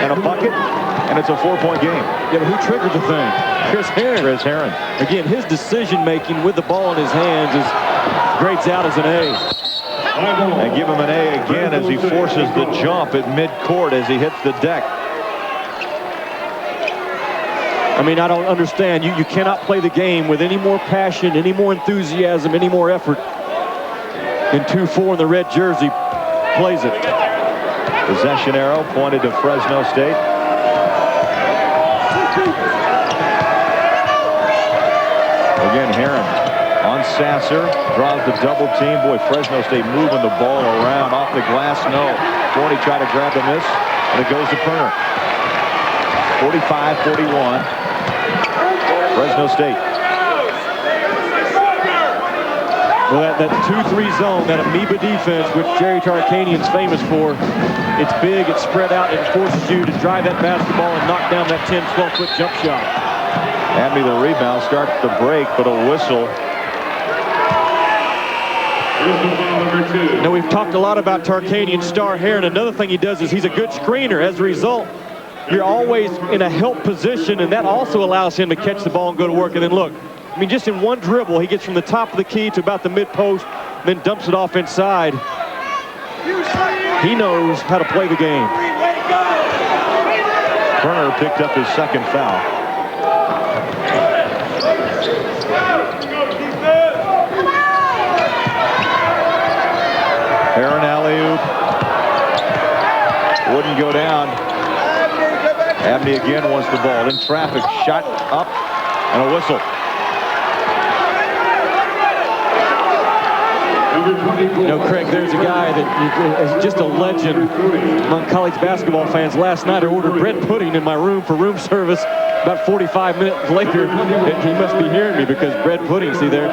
and a bucket, and it's a 4-point game. Yeah, but who triggered the thing? Chris Herron. Chris Herron. Again, his decision-making with the ball in his hands is grades out as an A. And give him an A again as he forces the jump at midcourt as he hits the deck. I mean, I don't understand. You cannot play the game with any more passion, any more enthusiasm, any more effort than 2-4 in the red jersey plays it. Possession arrow pointed to Fresno State. Again, Herron on Sasser, draws the double team. Boy, Fresno State moving the ball around off the glass. No. Forney tried to grab the miss, and it goes to Perner. 45-41. Fresno State. Well, that 2-3 zone, that amoeba defense, which Jerry Tarkanian's famous for, it's big, it's spread out, it forces you to drive that basketball and knock down that 10, 12-foot jump shot. Abney the rebound, starts the break, but a whistle. You know, we've talked a lot about Tarkanian's star Herron. Another thing he does is he's a good screener. As a result, you're always in a help position, and that also allows him to catch the ball and go to work. And then look, I mean, just in one dribble, he gets from the top of the key to about the mid-post, then dumps it off inside. He knows how to play the game. Perner picked up his second foul. Herron alley-oop. Wouldn't go down. Abney again wants the ball. In traffic, shot up, and a whistle. You know, Craig, there's a guy that is just a legend among college basketball fans. Last night I ordered bread pudding in my room for room service. About 45 minutes later, he must be hearing me because bread pudding, see there.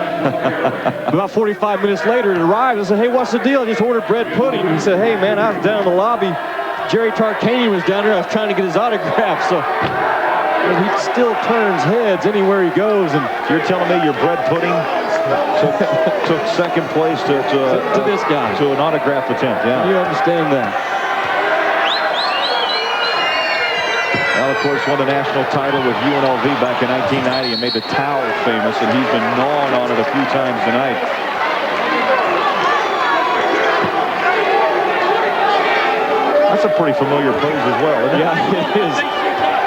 About 45 minutes later, it arrived. I said, hey, what's the deal? I just ordered bread pudding. He said, hey, man, I was down in the lobby. Jerry Tarkanian was down there. I was trying to get his autograph. So he still turns heads anywhere he goes. And you're telling me your bread pudding took second place to this guy, to an autograph attempt? Yeah, you understand that. Well, of course, won the national title with UNLV back in 1990 and made the towel famous, and he's been gnawing on it a few times tonight. That's a pretty familiar pose as well, isn't it? Yeah, it is.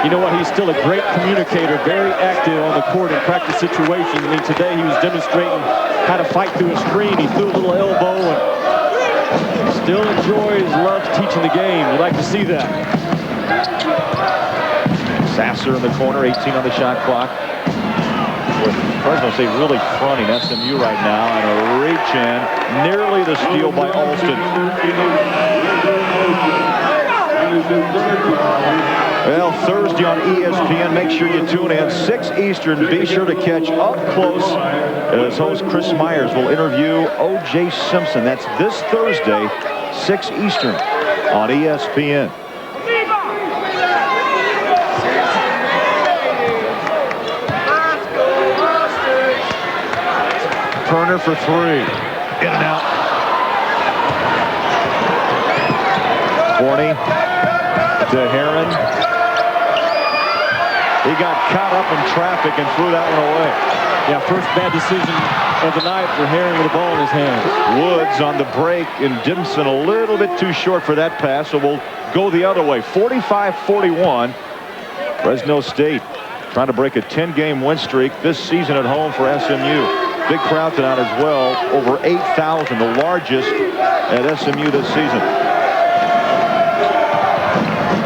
You know what? He's still a great communicator, very active on the court in practice situations. I mean, today he was demonstrating how to fight through a screen. He threw a little elbow and still enjoys, loves teaching the game. You like to see that. Sasser in the corner, 18 on the shot clock. With Fresno State really fronting SMU right now, and a reach in, nearly the steal by Alston. Well, Thursday on ESPN, make sure you tune in, 6 Eastern. Be sure to catch Up Close as host Chris Myers will interview O.J. Simpson. That's this Thursday, 6 Eastern on ESPN. Perner for 3. In and out. Forney to Herron. He got caught up in traffic and threw that one away. Yeah, first bad decision of the night for Herron with the ball in his hands. Woods on the break, and Dimson a little bit too short for that pass, so we'll go the other way. 45-41. Fresno State trying to break a 10-game win streak this season at home for SMU. Big crowd tonight as well, over 8,000, the largest at SMU this season.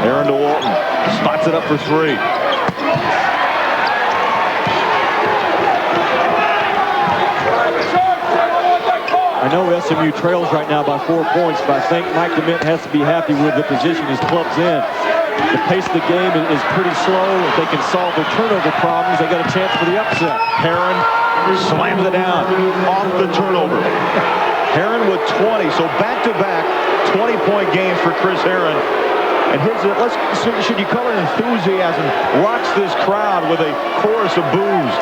Herron to Walton, spots it up for 3. I know SMU trails right now by 4 points, but I think Mike DeMint has to be happy with the position his club's in. The pace of the game is pretty slow. If they can solve their turnover problems, they got a chance for the upset. Herron slams it down off the turnover. Herron with 20, so back-to-back 20-point games for Chris Herron. And his, should you call it enthusiasm, rocks this crowd with a chorus of boos.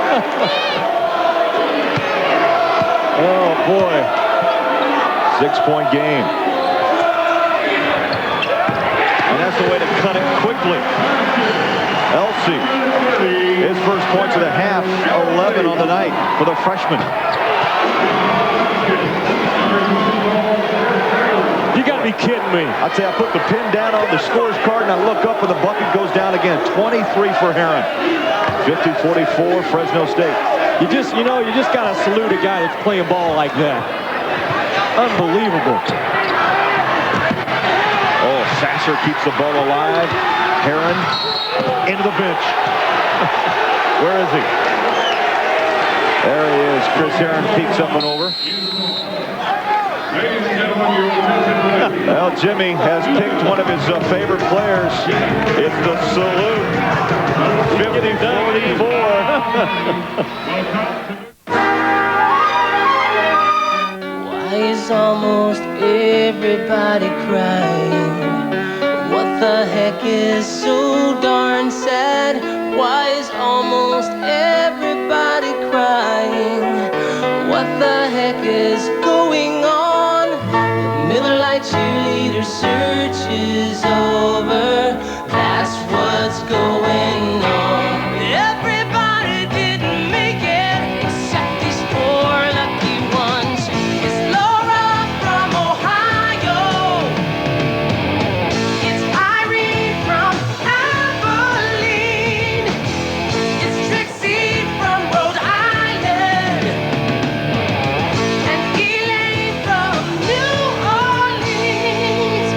Oh, boy. 6-point game. has a way to cut it quickly. Elsie, his first points of the half, 11 on the night for the freshman. You got to be kidding me. I'd say I put the pin down on the scores card and I look up and the bucket goes down again. 23 for Heron. 50-44 Fresno State. You just got to salute a guy that's playing ball like that. Unbelievable. Oh, Sasser keeps the ball alive. Heron into the bench. Where is he? There he is. Chris Heron peeks up and over. Well, Jimmy has picked one of his favorite players. It's the salute. 50-44. Why is almost everybody crying? What the heck is so darn sad? Why is almost everybody crying? What the heck is going on? The Miller Lite cheerleader search is over. That's what's going on. Everybody didn't make it except these 4 lucky ones. It's Laura from Ohio. It's Irene from Abilene. It's Trixie from Rhode Island. And Elaine from New Orleans.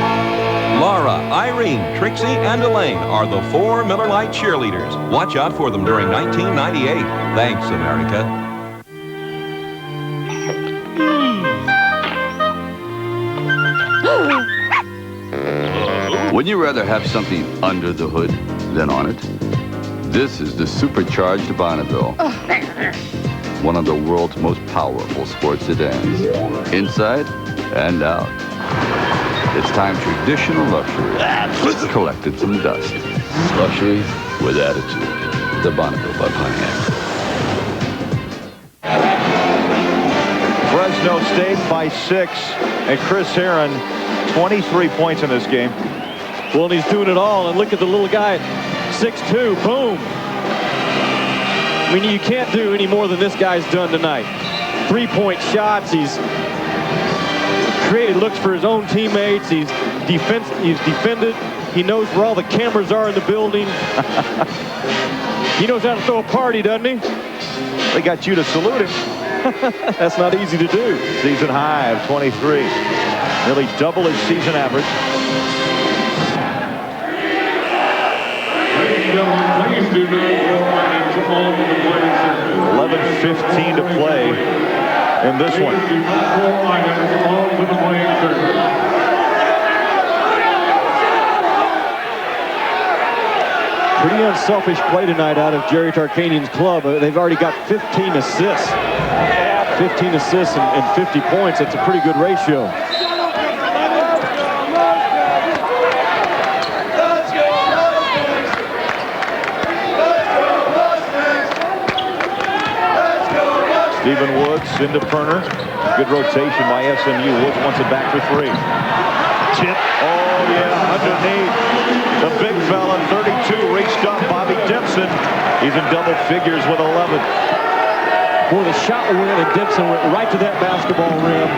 Laura, Irene, Trixie, and Elaine are the 4 Miller Lite cheerleaders. Watch out for them during 1998. Thanks, America. Wouldn't you rather have something under the hood than on it? This is the supercharged Bonneville. One of the world's most powerful sports sedans. Inside and out. It's time traditional luxury collected some dust. Luxury with attitude. The Bonneville by Pontiac. Fresno State by 6, and Chris Heron, 23 points in this game. Well, and he's doing it all, and look at the little guy at 6'2", boom. I mean, you can't do any more than this guy's done tonight. 3-point shots, he's created looks for his own teammates, he's defended, he knows where all the cameras are in the building. He knows how to throw a party, doesn't he? They got you to salute him. That's not easy to do. Season high of 23. Nearly double his season average. Ladies and gentlemen, please do not throw items on the playing circle. 11:15 to play in this one. Do not throw items onto the playing circle. Pretty unselfish play tonight out of Jerry Tarkanian's club. They've already got 15 assists. 15 assists and 50 points. That's a pretty good ratio. Stephen Woods into Perner. Good rotation by SMU. Woods wants it back for 3. Tip. Oh, yeah, underneath. The big fella, 32, reached up. Bobby Dempson. He's in double figures with 11. Boy, the shot went, and Dempson went right to that basketball rim.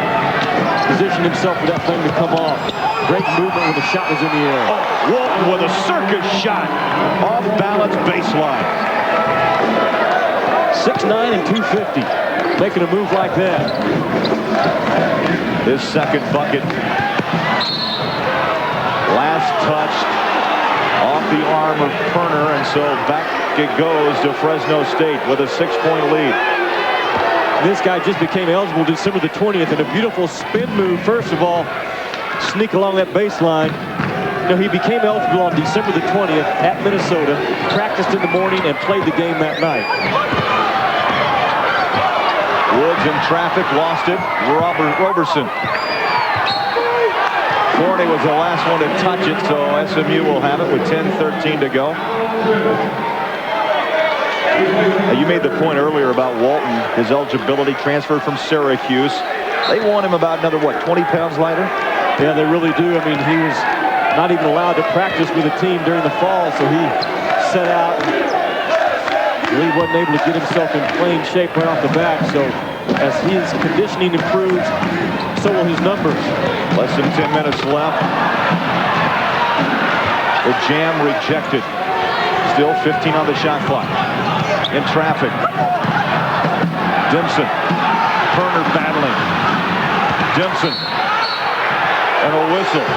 Positioned himself for that thing to come off. Great movement when the shot was in the air. Oh, Walton with a circus shot. Off balance baseline. 6'9" and 250. Making a move like that. His second bucket. Last touched off the arm of Perner, and so back it goes to Fresno State with a 6-point lead. This guy just became eligible December the 20th in a beautiful spin move. First of all, sneak along that baseline. You know, he became eligible on December the 20th at Minnesota, practiced in the morning, and played the game that night. Woods in traffic, lost it. Roberson. Forney was the last one to touch it, so SMU will have it with 10:13 to go. You made the point earlier about Walton, his eligibility transferred from Syracuse. They want him about another, what, 20 pounds lighter? Yeah, they really do. I mean, he not even allowed to practice with the team during the fall, so he set out. Really wasn't able to get himself in playing shape right off the bat, so as his conditioning improves, so will his numbers. Less than 10 minutes left. The jam rejected. Still 15 on the shot clock. In traffic. Dimson. Turner battling. Dimson. And a whistle.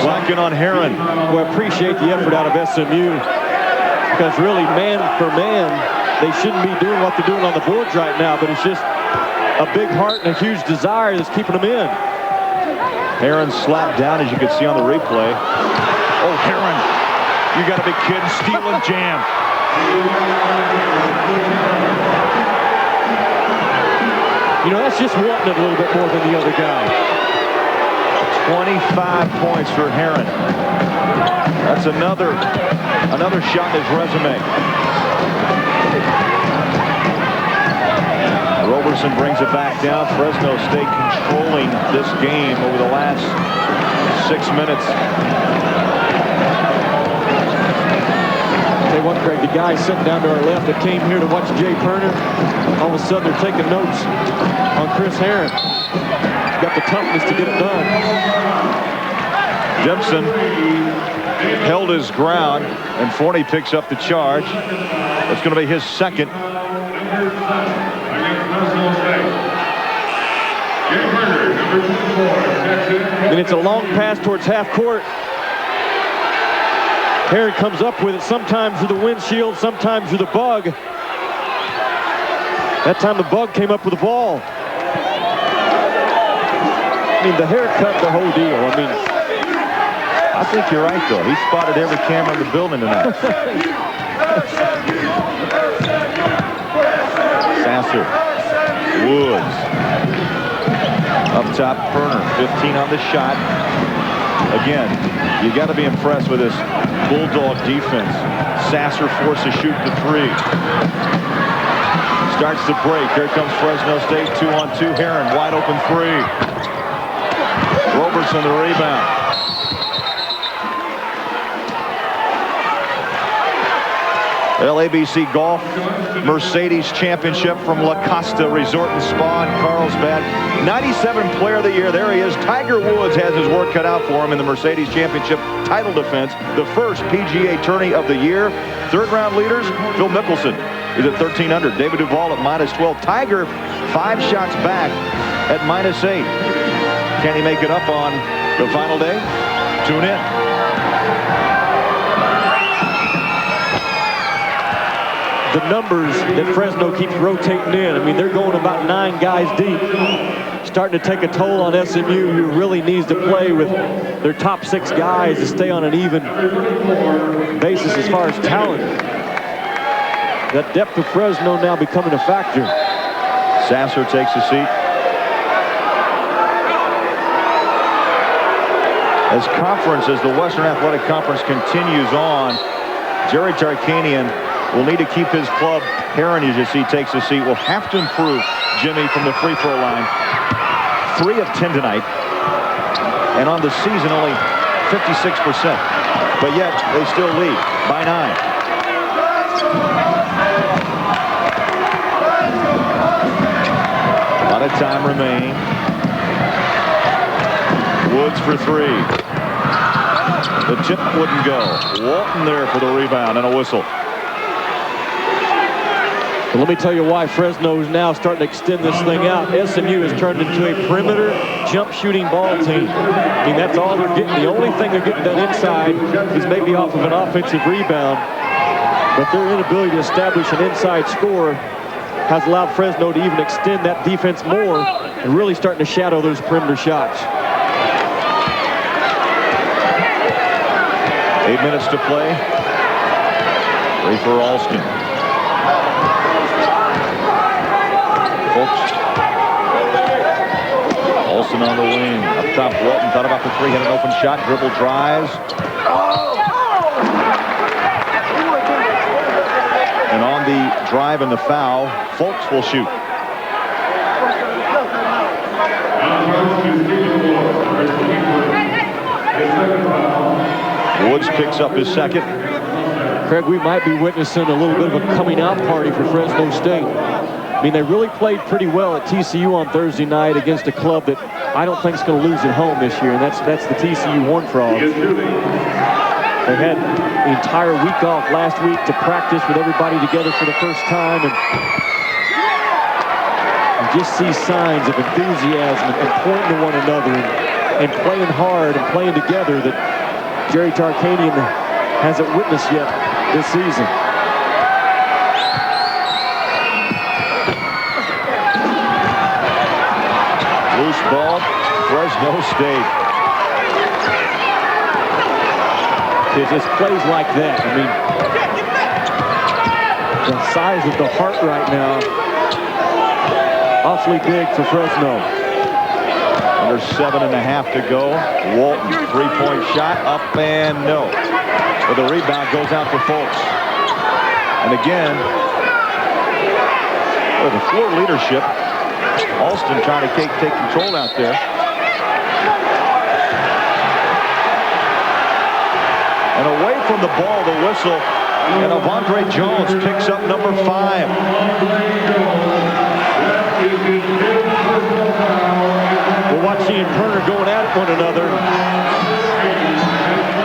Second on Heron. We appreciate the effort out of SMU, because really, man for man, they shouldn't be doing what they're doing on the boards right now, but it's just a big heart and a huge desire that's keeping them in. Heron slapped down, as you can see on the replay. Oh, Heron, you got to be kidding, stealing jam. You know, that's just wanting it a little bit more than the other guy. 25 points for Heron. That's another shot in his resume. Roberson brings it back down. Fresno State controlling this game over the last 6 minutes. Tell you what, Craig, the guys sitting down to our left that came here to watch Jay Perner, all of a sudden they're taking notes on Chris Heron. He's got the toughness to get it done. Dimson held his ground, and Forney picks up the charge. That's going to be his second. And it's a long pass towards half court. Heron comes up with it, sometimes through the windshield, sometimes through the bug. That time the bug came up with the ball. I mean, the haircut, the whole deal. I mean, I think you're right, though. He spotted every camera in the building tonight. Sasser. Woods. Up top, Perner. 15 on the shot. Again, you got to be impressed with this Bulldog defense. Sasser forced to shoot the three. Starts to break. Here comes Fresno State. 2-on-2. Heron, wide open three. Roberson the rebound. LABC Golf Mercedes Championship from La Costa Resort and Spa in Carlsbad. 97 Player of the Year. There he is. Tiger Woods has his work cut out for him in the Mercedes Championship title defense. The first PGA tourney of the year. Third round leaders, Phil Mickelson is at 13 under. David Duval at -12. Tiger 5 shots back at -8. Can he make it up on the final day? Tune in. the numbers that Fresno keeps rotating in. I mean, they're going about 9 guys deep. Starting to take a toll on SMU, who really needs to play with their top 6 guys to stay on an even basis as far as talent. That depth of Fresno now becoming a factor. Sasser takes a seat. As the Western Athletic Conference continues on, Jerry Tarkanian will need to keep his club heritage as he takes a seat. Will have to improve, Jimmy, from the free throw line. 3 of 10 tonight. And on the season, only 56%. But yet, they still lead by 9. A lot of time remaining. Woods for 3. The tip wouldn't go. Walton there for the rebound and a whistle. Well, let me tell you why Fresno is now starting to extend this thing out. SMU has turned into a perimeter jump shooting ball team. I mean, that's all they're getting. The only thing they're getting done inside is maybe off of an offensive rebound. But their inability to establish an inside score has allowed Fresno to even extend that defense more and really starting to shadow those perimeter shots. 8 minutes to play. Ready for Alston. Olsen on the wing. Up top, Walton thought about the 3, had an open shot, dribble drives. And on the drive and the foul. Folks will shoot. Woods picks up his second. Craig, we might be witnessing a little bit of a coming out party for Fresno State. I mean, they really played pretty well at TCU on Thursday night against a club that I don't think is going to lose at home this year, and that's the TCU Horned Frogs. They had the entire week off last week to practice with everybody together for the first time, and you just see signs of enthusiasm and pointing to one another and playing hard and playing together that Jerry Tarkanian hasn't witnessed yet this season. Loose ball, Fresno State. It just plays like that. I mean, the size of the heart right now, awfully big for Fresno. Under 7.5 to go. Walton, three-point shot, up and no. But the rebound goes out to Folks. And again, well, the floor leadership. Alston trying to take control out there. And away from the ball, the whistle. And Avondre Jones picks up number 5. We'll watch he and Turner going at one another.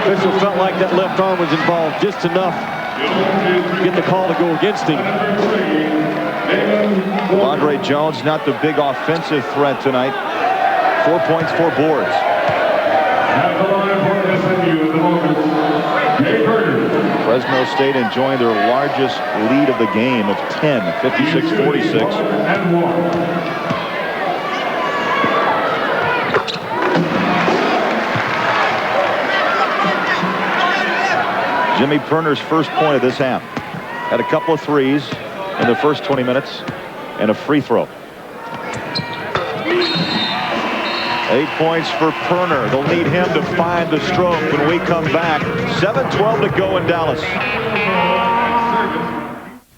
Official felt like that left arm was involved just enough to get the call to go against him. Andre Jones, not the big offensive threat tonight. 4 points, 4 boards. Fresno State enjoying their largest lead of the game of 10, 56-46. Jimmy Perner's first point of this half. Had a couple of threes in the first 20 minutes and a free throw. 8 points for Perner. They'll need him to find the stroke when we come back. 7:12 to go in Dallas.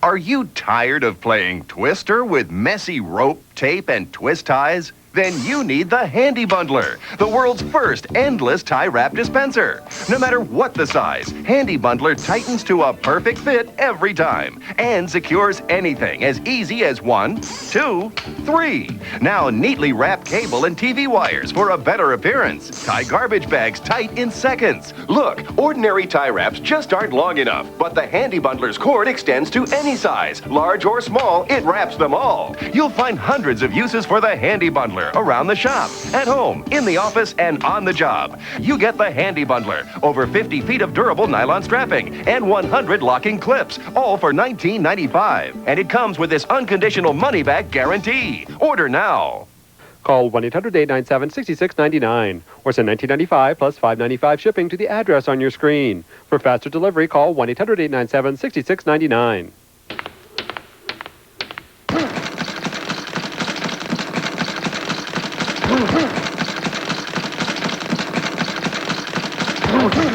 Are you tired of playing Twister with messy rope, tape, and twist ties? Then you need the Handy Bundler, the world's first endless tie wrap dispenser. No matter what the size, Handy Bundler tightens to a perfect fit every time and secures anything as easy as 1, 2, 3. Now neatly wrap cable and TV wires for a better appearance. Tie garbage bags tight in seconds. Look, ordinary tie wraps just aren't long enough, but the Handy Bundler's cord extends to any size, large or small, it wraps them all. You'll find hundreds of uses for the Handy Bundler around the shop, at home, in the office, and on the job. You get the Handy Bundler, over 50 feet of durable nylon strapping, and 100 locking clips, all for $19.95. And it comes with this unconditional money-back guarantee. Order now. Call 1-800-897-6699 or send $19.95 plus $5.95 shipping to the address on your screen. For faster delivery, call 1-800-897-6699.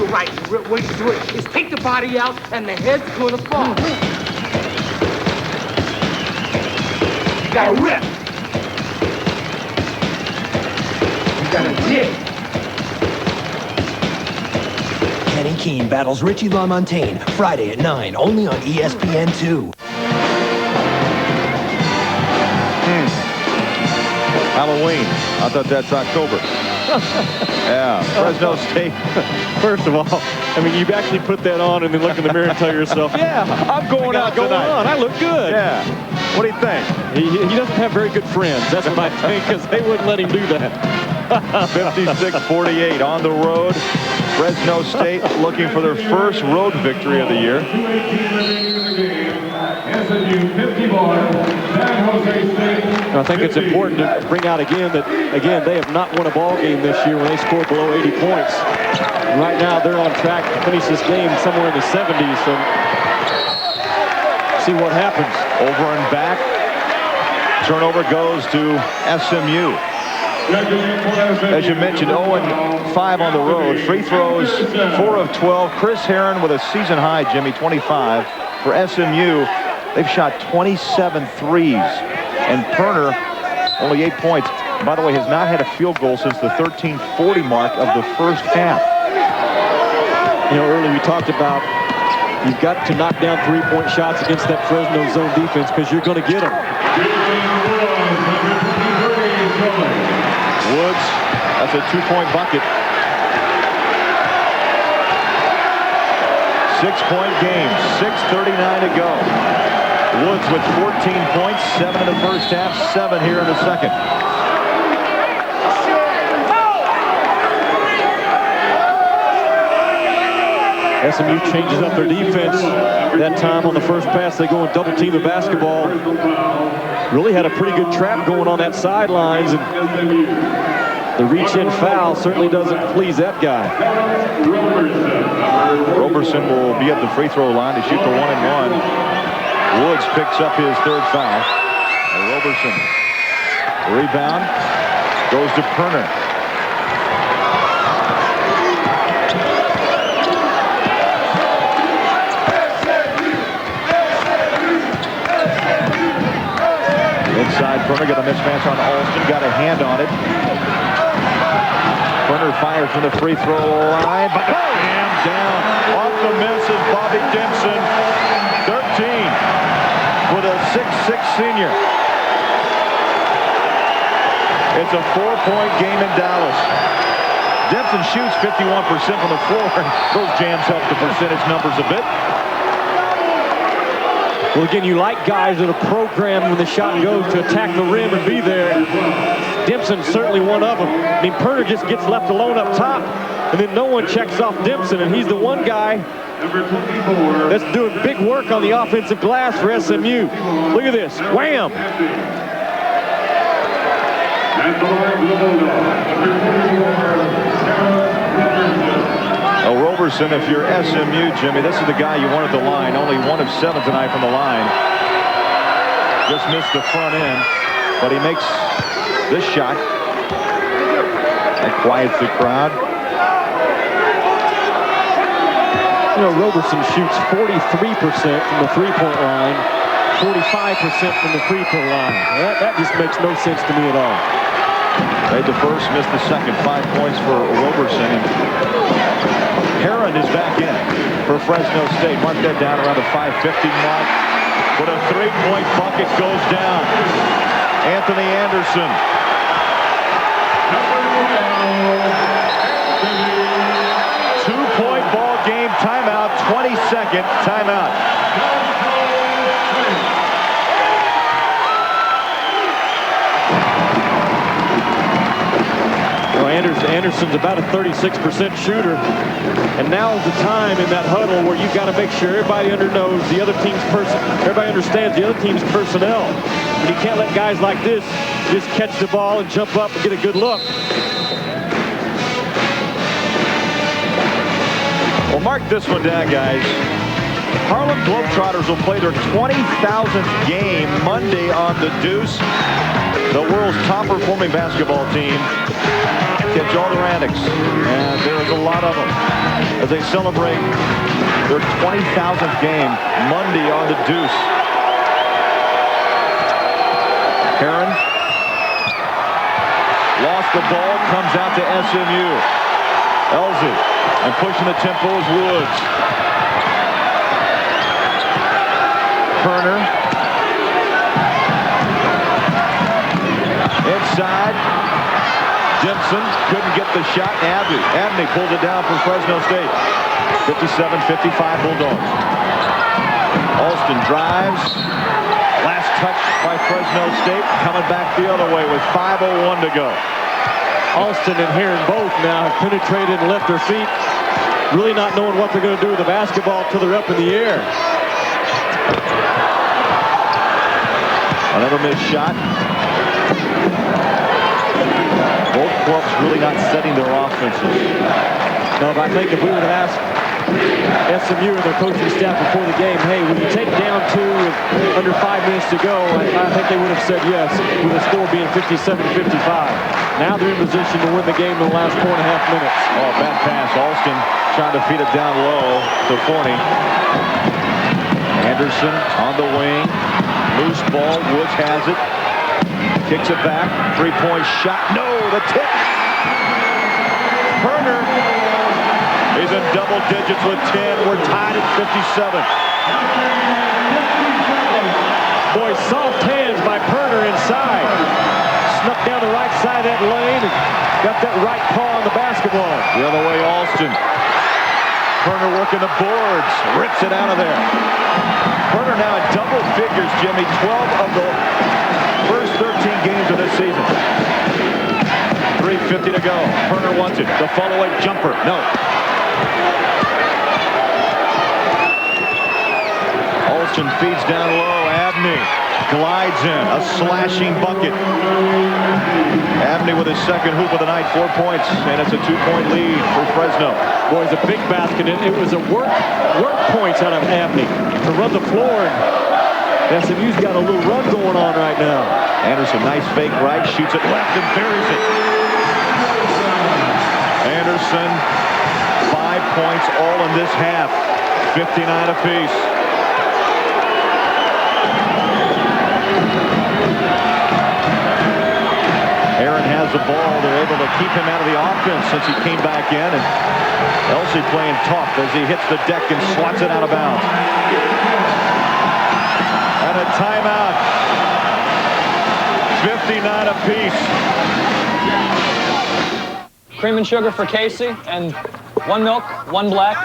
Right, the way to do it is take the body out and the head's going to fall. You got to rip. You got to dig. Kenny Keene battles Richie LaMontagne Friday at 9, only on ESPN2. Halloween. I thought that's October. Yeah, Fresno State. First of all, I mean, you actually put that on and then look in the mirror and tell yourself, yeah, I'm going out tonight. I look good. Yeah. What do you think? He doesn't have very good friends. That's what I think, because they wouldn't let him do that. 56-48 on the road. Fresno State looking for their first road victory of the year. I think it's important to bring out again that, they have not won a ball game this year when they scored below 80 points. And right now, they're on track to finish this game somewhere in the 70s. So, see what happens. Over and back. Turnover goes to SMU. As you mentioned, 0-5 on the road. Free throws, 4 of 12. Chris Herron with a season high, Jimmy, 25 for SMU. They've shot 27 threes. And Perner, only 8 points. By the way, has not had a field goal since the 13:40 mark of the first half. You know, earlier we talked about you've got to knock down three-point shots against that Fresno zone defense because you're going to get them. Woods, that's a 2-point bucket. 6-point game, 6:39 to go. Woods with 14 points, 7 in the first half, 7 here in the second. SMU changes up their defense. That time on the first pass, they go and double team the basketball. Really had a pretty good trap going on that sidelines, and the reach-in foul certainly doesn't please that guy. Roberson will be at the free throw line to shoot the 1-and-1. Woods picks up his third foul. And Roberson, rebound, goes to Perner. Inside, Perner got a mismatch on Alston, got a hand on it. Perner fires from the free throw line, but jammed down. Off the miss is Bobby Dempson. 13 for the 6'6" senior. It's a 4-point game in Dallas. Dempson shoots 51% from the floor, and those jams help the percentage numbers a bit. Well, again, you like guys that are programmed when the shot goes to attack the rim and be there. Dempson's certainly one of them. I mean, Perner just gets left alone up top, and then no one checks off Dempson, and he's the one guy that's doing big work on the offensive glass for SMU. Look at this. Wham! Oh, Roberson, if you're SMU, Jimmy, this is the guy you want at the line. Only 1 of 7 tonight from the line. Just missed the front end, but he makes this shot. That quiets the crowd. You know, Roberson shoots 43% from the three-point line, 45% from the free throw line. That just makes no sense to me at all. Made the first, missed the second. 5 points for Roberson. And Heron is back in for Fresno State. Mark that down around the 5:50 mark. But a 3-point bucket goes down. Anthony Anderson. 2-point ball game. Timeout. 22nd timeout. Anderson's about a 36% shooter, and now's the time in that huddle where you've got to make sure everybody knows the other team's everybody understands the other team's personnel. But you can't let guys like this just catch the ball and jump up and get a good look. Well, mark this one down, guys. Harlem Globetrotters will play their 20,000th game Monday on the Deuce. The world's top performing basketball team. Catch all their antics, and there's a lot of them as they celebrate their 20,000th game Monday on the Deuce. Heron lost the ball, comes out to SMU. Elzy, and pushing the tempo is Woods. Perner inside. Dempson couldn't get the shot. Abney pulls it down for Fresno State. 57-55 Bulldogs. Alston drives. Last touch by Fresno State. Coming back the other way with 5:01 to go. Alston and Heron both now have penetrated and left their feet, really not knowing what they're going to do with the basketball till they're up in the air. Another missed shot. Both clubs really not setting their offenses. No, but I think if we would have asked SMU and their coaching staff before the game, hey, when you take down 2 with under 5 minutes to go, I think they would have said yes, with the score being 57-55. Now they're in position to win the game in the last 4.5 minutes. Oh, bad pass. Alston trying to feed it down low to Forney. And Anderson on the wing. Loose ball. Woods has it. Kicks it back. Three-point shot. No, the tip. Perner is in double digits with 10. We're tied at 57. Boy, soft hands by Perner inside. Snuck down the right side of that lane and got that right paw on the basketball. The other way, Alston. Perner working the boards. Rips it out of there. Perner now in double figures, Jimmy. 12 of the first 13 games of this season. 3:50 to go. Perner wants it. The follow-away jumper. No. Alston feeds down low. Abney glides in. A slashing bucket. Abney with his second hoop of the night. 4 points. And it's a 2-point lead for Fresno. Boy, it's a big basket. It was a work points out of Abney to run the floor. And SMU's got a little run going on right now. Anderson, nice fake right. Shoots it left and buries it. Anderson, 5 points all in this half. 59 apiece. Aaron has the ball. They're able to keep him out of the offense since he came back in. And Elsey playing tough as he hits the deck and swats it out of bounds. And a timeout. 59 apiece. Cream and sugar for Casey, and 1 milk, 1 black.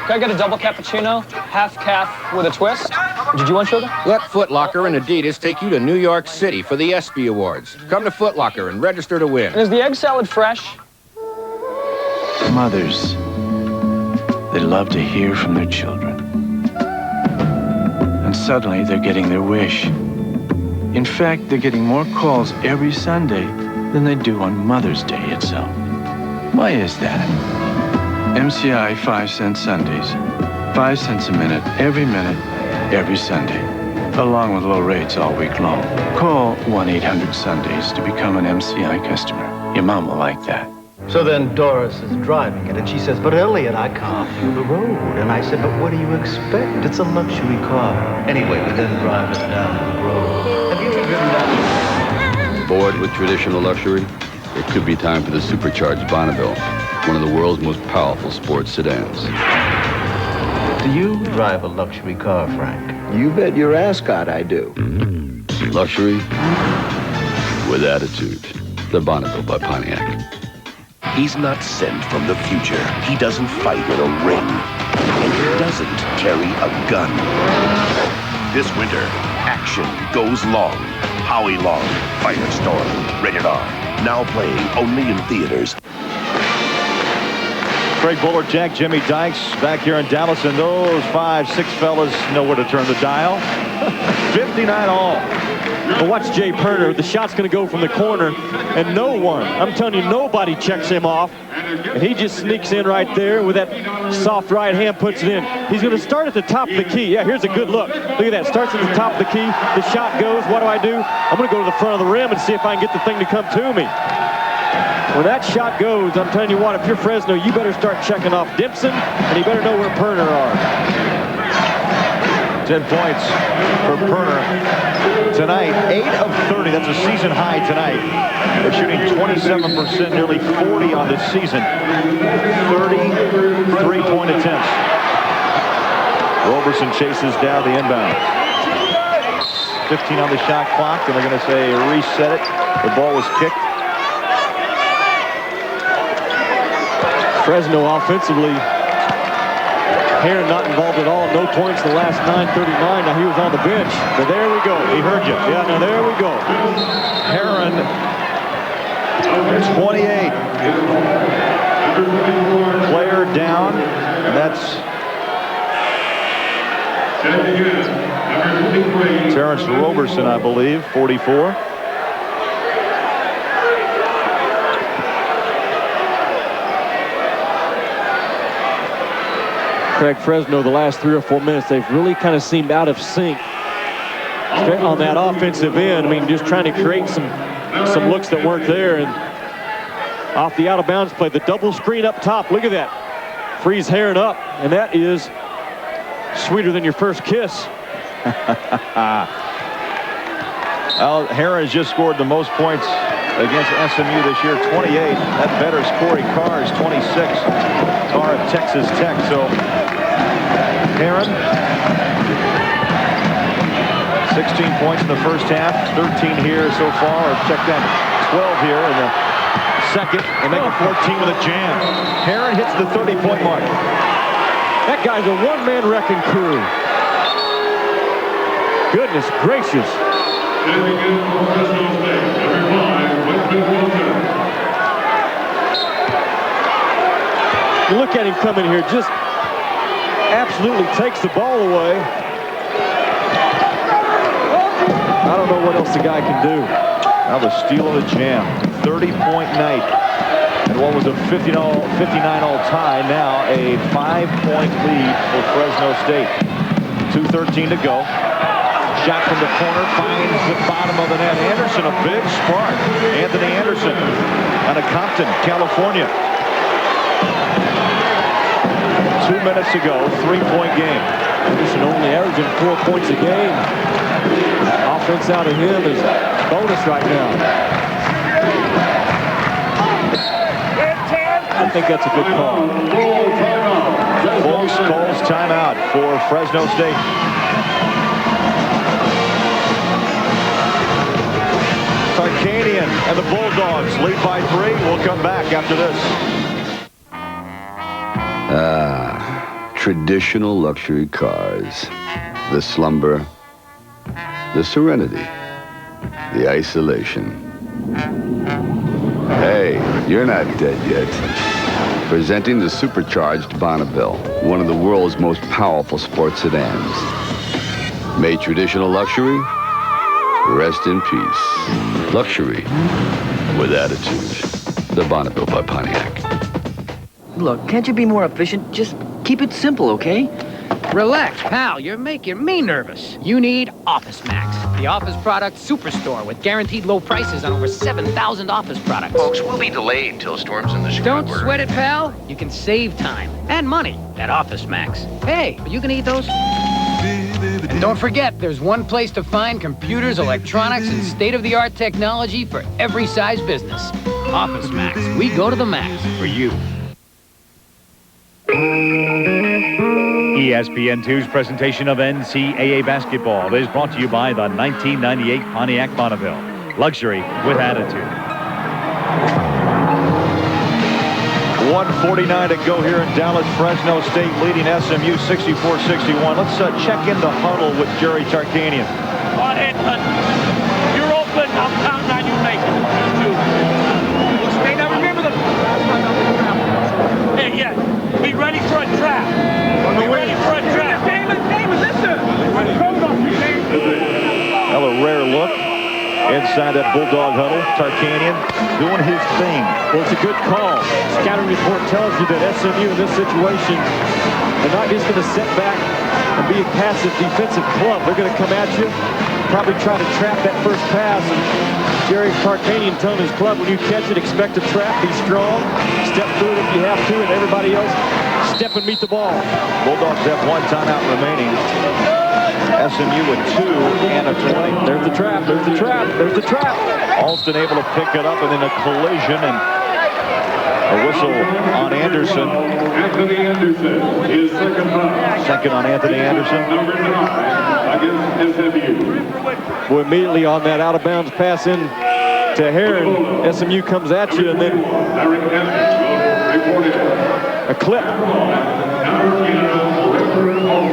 Can I get a double cappuccino, half calf with a twist? Did you want sugar? Let Foot Locker and Adidas take you to New York City for the ESPY Awards. Come to Foot Locker and register to win. And is the egg salad fresh? Mothers, they love to hear from their children. And suddenly they're getting their wish. In fact, they're getting more calls every Sunday than they do on Mother's Day itself. Why is that? MCI 5-cent Sundays. 5 cents a minute, every Sunday. Along with low rates all week long. Call 1-800-SUNDAYS to become an MCI customer. Your mom will like that. So then Doris is driving it, and she says, "But Elliot, I can't feel the road." And I said, "But what do you expect? It's a luxury car." Anyway, we then drive it down the road. Have you ever driven down? Bored with traditional luxury? It could be time for the supercharged Bonneville, one of the world's most powerful sports sedans. Do you drive a luxury car, Frank? You bet your ascot I do. Luxury with attitude. The Bonneville by Pontiac. He's not sent from the future. He doesn't fight with a ring. And he doesn't carry a gun. This winter, action goes long. Howie Long, Firestorm, rated R. Now playing only in theaters. Craig Bullard, Jack, Jimmy Dykes back here in Dallas, and those 5-6 fellas know where to turn the dial. 59 all. Well, watch Jay Perner. The shot's going to go from the corner, and no one, I'm telling you, nobody checks him off. And he just sneaks in right there with that soft right hand, puts it in. He's going to start at the top of the key. Yeah, here's a good look. Look at that. Starts at the top of the key. The shot goes. What do? I'm going to go to the front of the rim and see if I can get the thing to come to me. When that shot goes, I'm telling you what, if you're Fresno, you better start checking off Dipson, and you better know where Perner are. 10 points for Perner tonight. 8 of 30. That's a season high tonight. They're shooting 27%, nearly 40 on this season. 30 three-point attempts. Roberson chases down the inbound. 15 on the shot clock, and they're going to say reset it. The ball was kicked. Fresno offensively, Heron not involved at all. No points in the last 9:39. Now he was on the bench. But there we go. He heard you. Yeah, now there we go. Heron, 28. Player down. And that's Terrence Roberson, I believe, 44. Craig, Fresno, the last 3 or 4 minutes, they've really kind of seemed out of sync on that offensive end. I mean, just trying to create some looks that weren't there. And off the out-of-bounds play, the double screen up top. Look at that. Frees Heron up, and that is sweeter than your first kiss. Well, Heron has just scored the most points against SMU this year, 28. That betters Corey Carr's 26. Carr of Texas Tech. So Heron, 16 points in the first half, 13 here so far. Or check that, 12 here in the second. They make it 14 with a jam. Heron hits the 30-point mark. That guy's a one-man wrecking crew. Goodness gracious. You look at him come in here, just absolutely takes the ball away. I don't know what else the guy can do. Now the steal of the jam. 30-point night. And what was a 59 all tie, now a 5-point lead for Fresno State. 2:13 to go. Shot from the corner, finds the bottom of the net. Anderson, a big spark. Anthony Anderson out of Compton, California. 2 minutes to go, 3-point game. Anderson only averaging 4 points a game. Offense out of him is bonus right now. I think that's a good call. Folks calls timeout for Fresno State. Tarkanian and the Bulldogs lead by 3. We'll come back after this. Traditional luxury cars. The slumber, the serenity, the isolation. Hey, you're not dead yet. Presenting the supercharged Bonneville, one of the world's most powerful sports sedans. Made traditional luxury, rest in peace. Luxury with attitude. The Bonneville by Pontiac. Look, can't you be more efficient? Just keep it simple, okay? Relax, pal. You're making me nervous. You need Office Max, the office product superstore with guaranteed low prices on over 7,000 office products. Folks, we'll be delayed till storms in the Chicago. Don't sweat it, pal. You can save time and money at Office Max. Hey, are you gonna eat those? And don't forget, there's one place to find computers, electronics, and state-of-the-art technology for every size business. Office Max. We go to the max for you. ESPN2's presentation of NCAA basketball is brought to you by the 1998 Pontiac Bonneville. Luxury with attitude. 1:49 to go here in Dallas. Fresno State leading SMU 64-61. Let's check in the huddle with Jerry Tarkanian. Go ahead, you're open. I'm counting on you making it. Now remember the... Hey, yeah. Be ready for a trap. Be ready for a trap. Damon, listen. Well, a rare look inside that Bulldog huddle. Tarkanian doing his thing. Well, it's a good call. Scouting report tells you that SMU in this situation, they're not just going to sit back and be a passive defensive club. They're going to come at you, probably try to trap that first pass. And Jerry Tarkanian telling his club, when you catch it, expect to trap, be strong, step through it if you have to, and everybody else step and meet the ball. Bulldogs have 1 timeout remaining. SMU with 2 and a 20. There's the trap, there's the trap, there's the trap. Alston able to pick it up, and then a collision, and a whistle on Anderson. Anthony Anderson, his second foul. Second on Anthony Anderson. Number 9 against SMU. Well, immediately on that out-of-bounds pass in to Heron, SMU comes at you, and then a clip.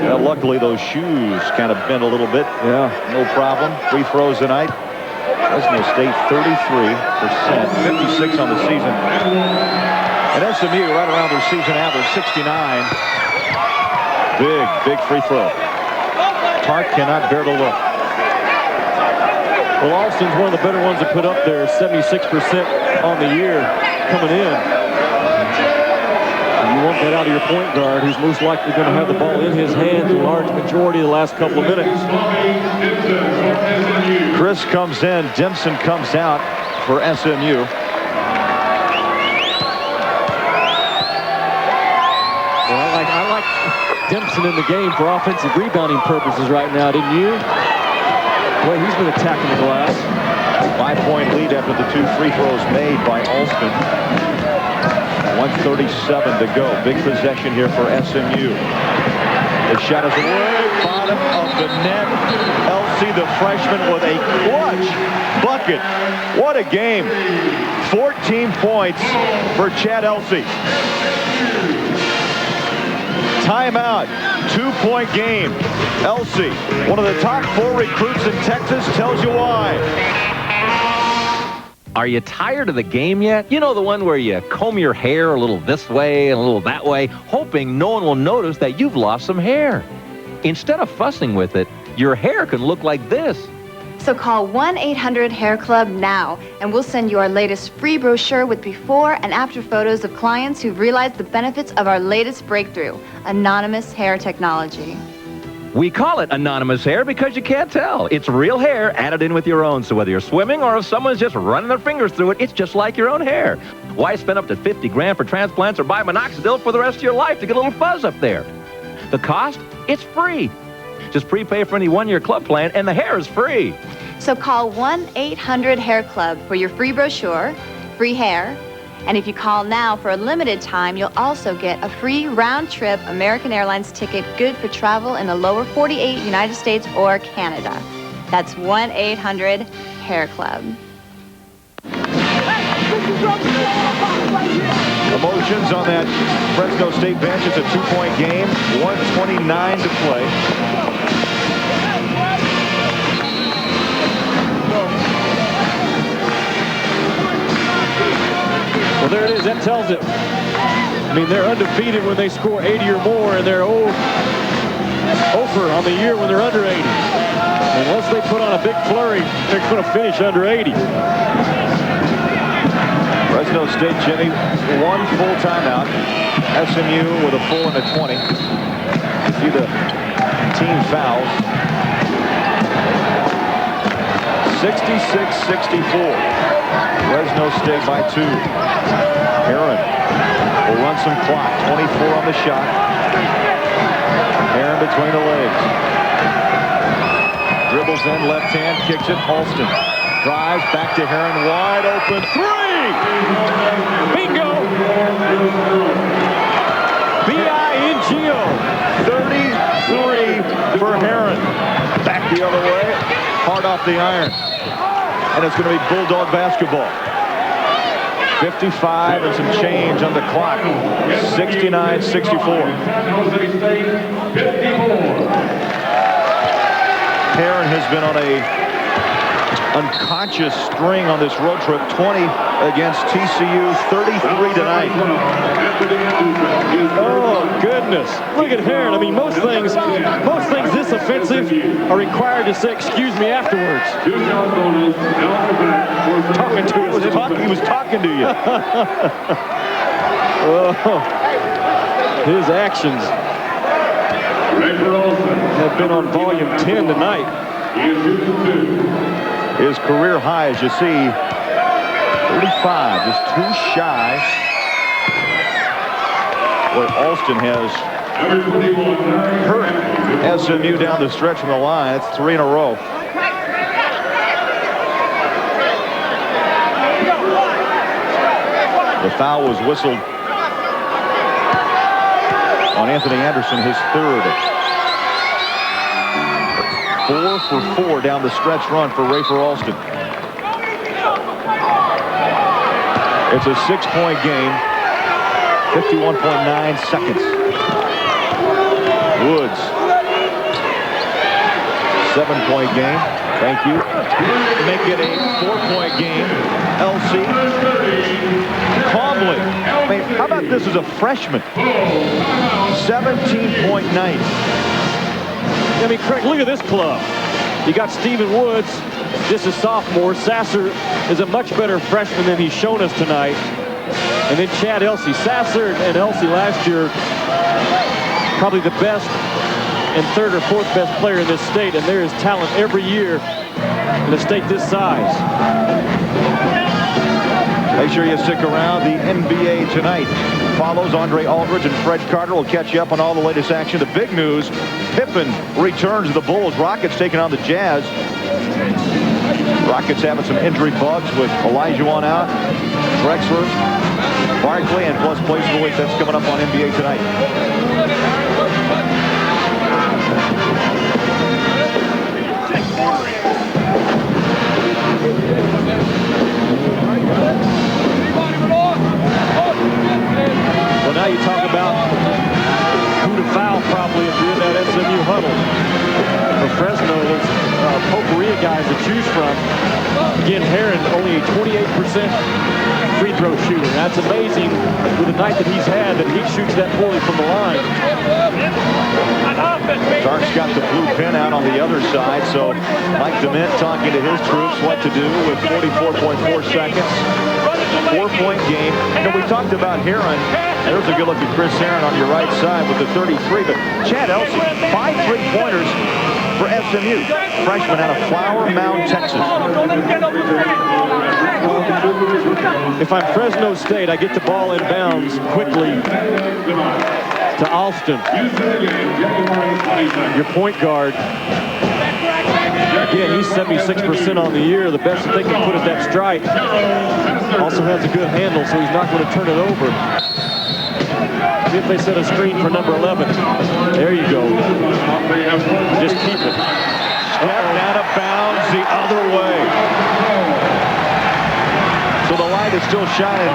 Well, luckily, those shoes kind of bent a little bit. Yeah. No problem. Free throws tonight. Fresno State 33%, 56 on the season. And SMU right around their season average, 69. Big free throw. Tark cannot bear to look. Well, Alston's one of the better ones to put up there, 76% on the year coming in. And you want that out of your point guard, who's most likely going to have the ball in his hands a large majority of the last couple of minutes. Chris comes in, Dimson comes out for SMU. Well, I like Dempson in the game for offensive rebounding purposes right now, didn't you? Boy, he's been attacking the glass. 5-point lead after the 2 free throws made by Alston. 1:37 to go. Big possession here for SMU. The shot is away, bottom of the net. Elsey, the freshman, with a clutch bucket. What a game. 14 points for Chad Elsey. Timeout. 2-point game. Elsey, one of the top 4 recruits in Texas, tells you why. Are you tired of the game yet? You know, the one where you comb your hair a little this way and a little that way, hoping no one will notice that you've lost some hair. Instead of fussing with it, your hair can look like this. So call 1-800-HAIR-CLUB now, and we'll send you our latest free brochure with before and after photos of clients who've realized the benefits of our latest breakthrough, anonymous hair technology. We call it anonymous hair because you can't tell. It's real hair added in with your own, so whether you're swimming or if someone's just running their fingers through it, it's just like your own hair. Why spend up to $50 grand for transplants or buy minoxidil for the rest of your life to get a little fuzz up there? The cost? It's free. Just prepay for any one-year club plan, and the hair is free. So call 1-800-HAIR-CLUB for your free brochure, free hair, and if you call now for a limited time, you'll also get a free round-trip American Airlines ticket good for travel in the lower 48 United States or Canada. That's 1-800-HAIR-CLUB. Emotions on that Fresno State bench. It's a 2-point game. 1:29 to play. Well, there it is. That tells it. I mean, they're undefeated when they score 80 or more, and they're over on the year when they're under 80. Unless they put on a big flurry, they're going to finish under 80. Fresno State, Jimmy, 1 full timeout. SMU with a full and a 20. See the team fouls. 66-64. Fresno State by 2. Heron will run some clock. 24 on the shot. Heron between the legs. Dribbles in, left hand, kicks it. Alston drives back to Heron. Wide open 3. Bingo. B-I-N-G-O. 33 for Heron. Back the other way. Hard off the iron. And it's going to be Bulldog basketball. 55 and some change on the clock. 69-64. Heron has been on a unconscious string on this road trip. 20 against TCU, 33 tonight. Oh, goodness. Look at Heron. I mean, most things this offensive are required to say, excuse me, afterwards. Talking to us. He was talking to you. Oh, his actions have been on volume 10 tonight. His career high, as you see, 35, just too shy. Where Alston has hurt SMU down the stretch from the line. That's 3 in a row. The foul was whistled on Anthony Anderson, his 3rd. 4 for 4 down the stretch run for Rafer Alston. It's a 6-point game. 51.9 seconds. Woods. 7-point game. Thank you. Make it a 4-point game. LC. Calmly. I mean, how about this as a freshman? 17-point night. I mean, Craig, look at this club. You got Stephen Woods, just a sophomore. Sasser is a much better freshman than he's shown us tonight. And then Chad Elsey. Sasser and Elsey last year, probably the best and 3rd or 4th best player in this state. And there is talent every year in a state this size. Make sure you stick around. The NBA tonight. follows. Andre Aldridge and Fred Carter will catch you up on all the latest action. The big news, Pippen returns to the Bulls. Rockets taking on the Jazz. Rockets having some injury bugs with Olajuwon out, Drexler, Barkley, and plus plays of the week. That's coming up on NBA Tonight. Well, now you talk about who to foul probably if you're in that SMU huddle. For Fresno, there's potpourri of guys to choose from. Again, Heron only a 28% free throw shooter. That's amazing with the night that he's had that he shoots that poorly from the line. Stark's got the blue pin out on the other side, so Mike DeMint talking to his troops what to do with 44.4 seconds. 4-point game. You know, we talked about Heron. There's a good look at Chris Heron on your right side with the 33, but Chad Elsey, 5 3-pointers for SMU. Freshman out of Flower Mound, Texas. If I'm Fresno State, I get the ball in bounds quickly to Alston, your point guard. Again, he's 76% on the year. The best that they can put is that strike. Also has a good handle, so he's not going to turn it over. See if they set a screen for number 11. There you go. Just keep it. Step out of bounds the other way. So the light is still shining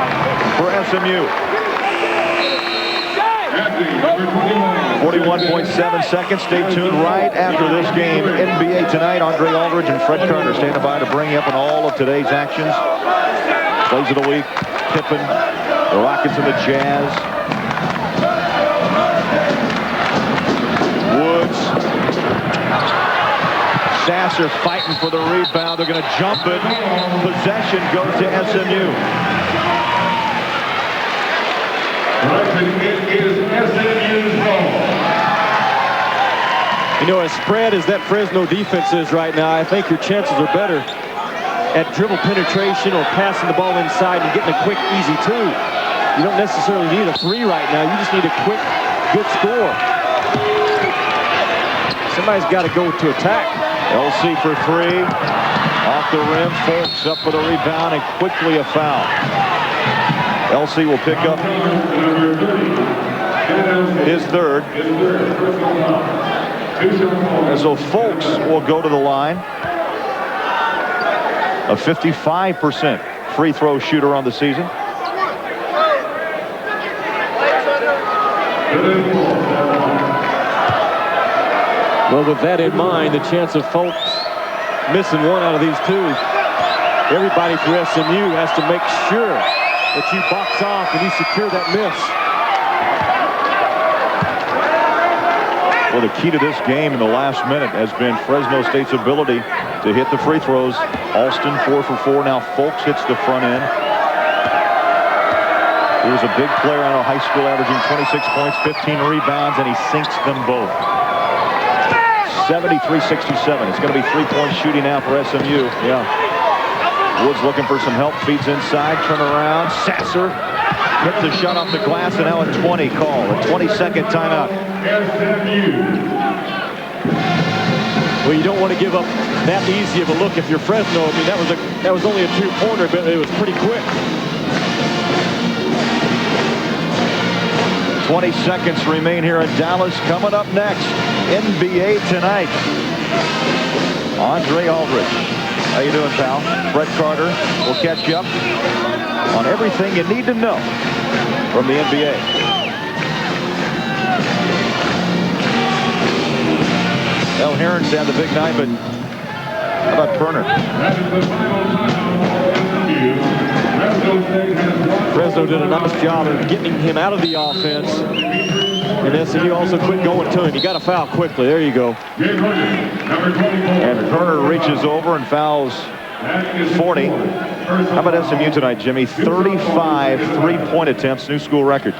for SMU. 41.7 seconds. Stay tuned right after this game. NBA Tonight. Andre Aldridge and Fred Carter standing by to bring you up on all of today's actions. Plays of the week. Pippen, the Rockets and the Jazz. Woods. Sasser fighting for the rebound. They're going to jump it. Possession goes to SMU. It is SMU's ball. You know, as spread as that Fresno defense is right now, I think your chances are better at dribble penetration or passing the ball inside and getting a quick, easy 2. You don't necessarily need a 3 right now. You just need a quick, good score. Somebody's got to go to attack. LC for 3. Off the rim. Folks up for the rebound and quickly a foul. LC will pick up his third. And so Folks will go to the line. A 55% free throw shooter on the season. Well, with that in mind, the chance of Folks missing one out of these 2, everybody for SMU has to make sure that you box off and you secure that miss. Well, the key to this game in the last minute has been Fresno State's ability to hit the free throws. Alston 4 for 4. Now Folks hits the front end. He was a big player out of high school, averaging 26 points, 15 rebounds, and he sinks them both. 73-67. It's going to be 3-point shooting now for SMU. Yeah. Woods looking for some help, feeds inside, turn around. Sasser hits the shot off the glass, and now a 20 call, a 20-second timeout. Well, you don't want to give up that easy of a look if you're Fresno. I mean, that was only a 2-pointer, but it was pretty quick. 20 seconds remain here in Dallas. Coming up next, NBA Tonight. Andre Aldridge. How you doing, pal? Fred Carter will catch you up on everything you need to know from the NBA. El Heron's had the big night, but how about Turner? Fresno did a nice job of getting him out of the offense. And SMU also quit going to him. You got to foul quickly. There you go. And Turner reaches over and fouls 40. How about SMU tonight, Jimmy? 35 3-point attempts, new school record.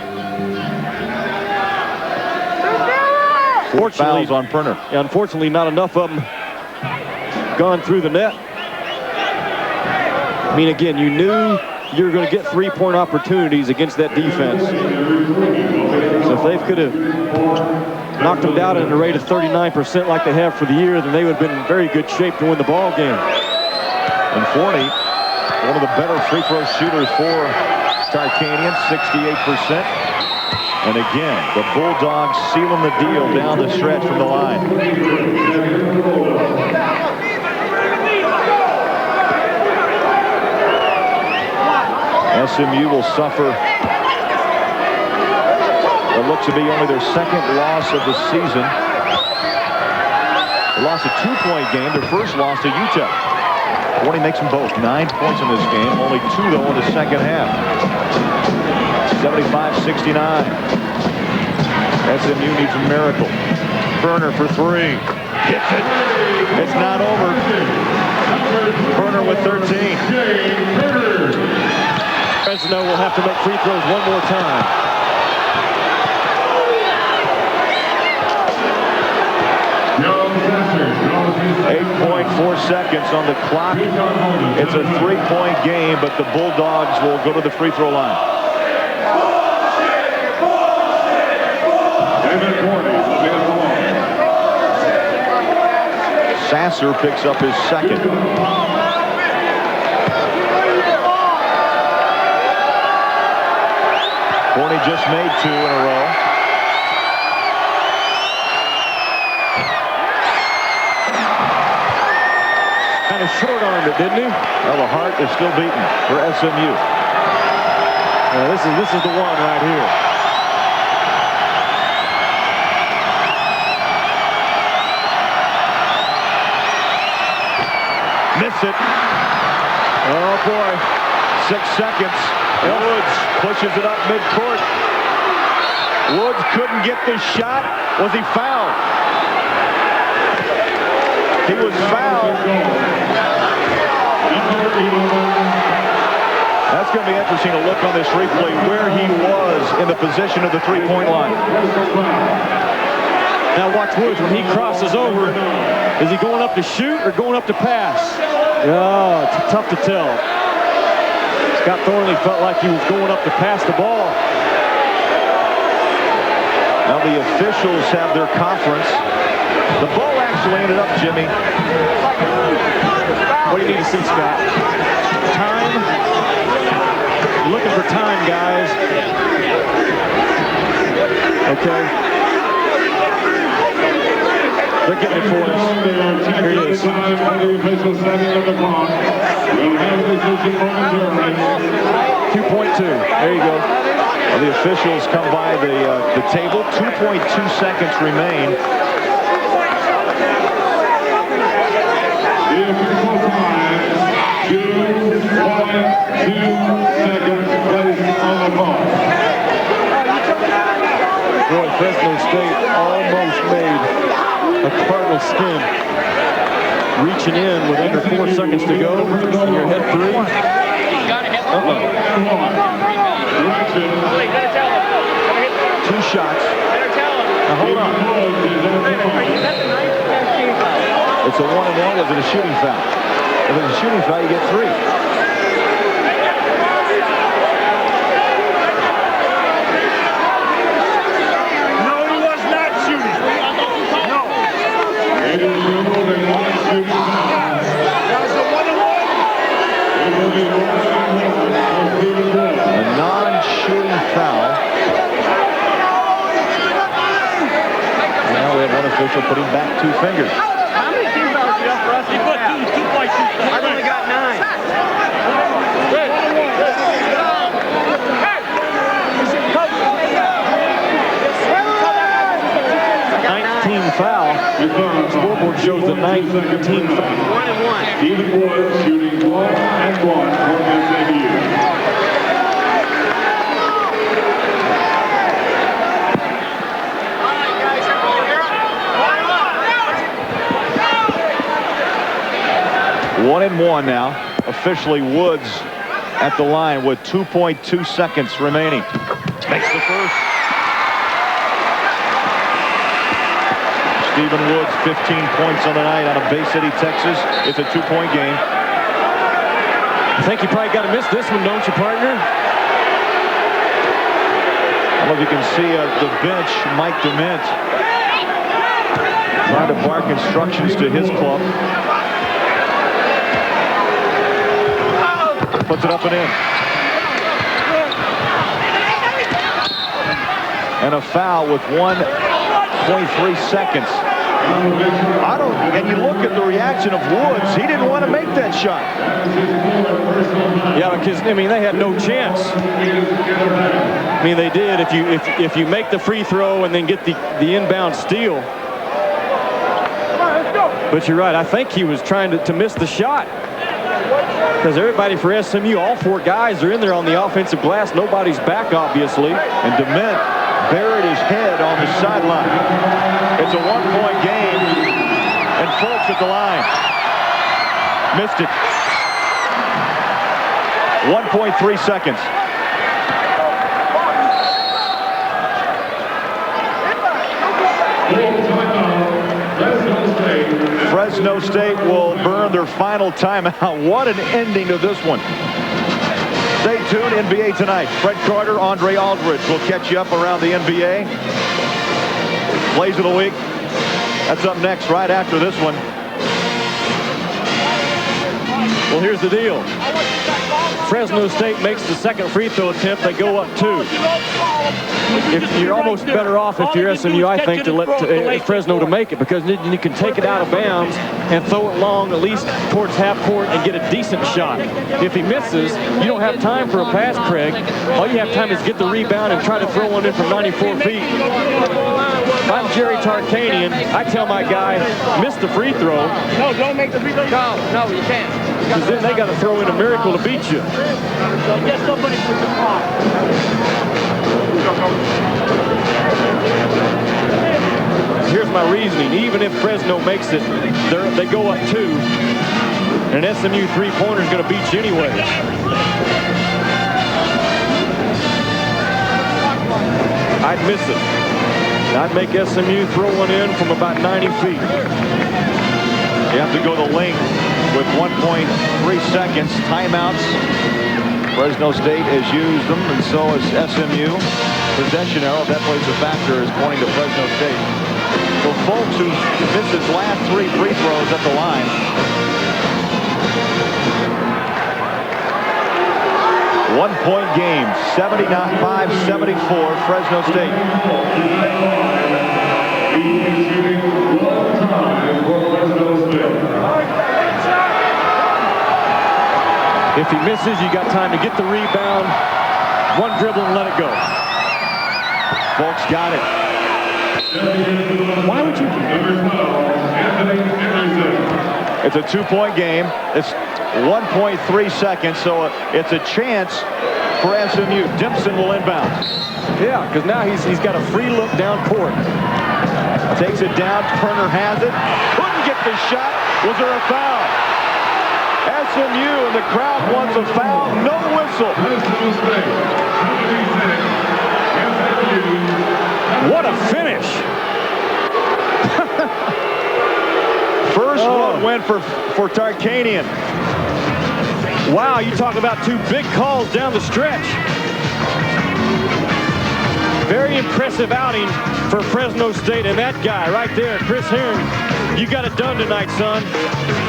4 fouls on Turner. Yeah, unfortunately, not enough of them gone through the net. I mean, again, you knew you're going to get three-point opportunities against that defense. So if they could have knocked them down at a rate of 39% like they have for the year, then they would have been in very good shape to win the ball game. And Forney, one of the better free throw shooters for Tarkanian, 68%. And again, the Bulldogs sealing the deal down the stretch from the line. SMU will suffer what looks to be only their second loss of the season. They lost a 2-point game, their first loss to Utah. Forney makes them both. 9 points in this game, only 2 though in the second half. 75-69. SMU needs a miracle. Burner for 3. Hits it. It's not over. Burner with 13. Fresno will have to make free throws one more time. .4 seconds on the clock. It's a 3-point game, but the Bulldogs will go to the free throw line. Sasser picks up his second. Forney just made 2 in a row. Kind of short-armed it, didn't he? Well, the heart is still beating for SMU. This is the one right here. Miss it. Oh boy. 6 seconds. Woods pushes it up midcourt. Woods couldn't get the shot. Was he fouled? He was fouled. That's going to be interesting to look on this replay where he was in the position of the three-point line. Now watch Woods when he crosses over. Is he going up to shoot or going up to pass? Oh, it's tough to tell. Scott Thornley felt like he was going up to pass the ball. Now the officials have their conference. The ball actually ended up, Jimmy. What do you need to see, Scott? Time. Looking for time, guys. Okay. They're getting it for us. Here it is. 2.2. There you go. Well, the officials come by the table. 2.2 seconds remain. The official time, 2.2 seconds placed on the ball. Boy, Fresno State almost made a Cardinal skin. Reaching in with under 4 seconds to go. And your head 3. Two shots. Now hold on. It's a 1-and-1. Was it a shooting foul? If it's a shooting foul, you get 3. No, he was not shooting. No. That was a 1-and-1. A non-shooting foul. Now we have one official putting back 2 fingers. How many team fouls do you have for us? He put 2.2. I've only got 9. 19 foul. Scoreboard shows the 19 foul. 1-and-1. Even Woods shooting 1-and-1 for SMU. One and one now. Officially Woods at the line with 2.2 seconds remaining. Makes the first. Stephen Woods, 15 points on the night out of Bay City, Texas. It's a 2-point game. I think you probably got to miss this one, don't you, partner? I don't know if you can see the bench, Mike DeMint trying to bark instructions to his club. Puts it up and in. And a foul with 1.3 seconds. And you look at the reaction of Woods, he didn't want to make that shot. Yeah, because I mean they had no chance. I mean they did if you make the free throw and then get the inbound steal. But you're right, I think he was trying to miss the shot. Because everybody for SMU, all 4 guys are in there on the offensive glass. Nobody's back, obviously. And DeMint buried his head on the sideline. It's a 1-point game. And Fultz at the line. Missed it. 1.3 seconds. Fresno State will burn their final timeout. What an ending to this one. Stay tuned, NBA Tonight. Fred Carter, Andre Aldridge will catch you up around the NBA. Plays of the week. That's up next right after this one. Well, here's the deal. Fresno State makes the second free throw attempt. They go up 2. If you're almost better off if you're SMU, I think, to let Fresno to make it, because then you can take it out of bounds and throw it long, at least towards half court, and get a decent shot. If he misses, you don't have time for a pass, Craig. All you have time is get the rebound and try to throw one in from 94 feet. If I'm Jerry Tarkanian, I tell my guy, miss the free throw. No, don't make the free throw. No, you can't. Because then they got to throw in a miracle to beat you. Get somebody for the car. Here's my reasoning. Even if Fresno makes it, they go up 2. And an SMU three-pointer is going to beat you anyway. I'd miss it. I'd make SMU throw one in from about 90 feet. You have to go the length with 1.3 seconds. Timeouts. Fresno State has used them, and so has SMU. Possession arrow, that plays a factor, is pointing to Fresno State. So Fultz, who missed his last 3 free throws at the line. One-point game, 79-74, Fresno State. If he misses, you got time to get the rebound, one dribble and let it go. Fultz got it. Why would you do that? It's a 2-point game. It's 1.3 seconds, so it's a chance for SMU. Dempson will inbound. Yeah, because now he's got a free look down court. Takes it down. Turner has it. Couldn't get the shot. Was there a foul? SMU and the crowd wants a foul. No whistle. What a finish. First one went for Tarkanian. Wow, you talk about 2 big calls down the stretch. Very impressive outing for Fresno State, and that guy right there, Chris Herron, you got it done tonight, son.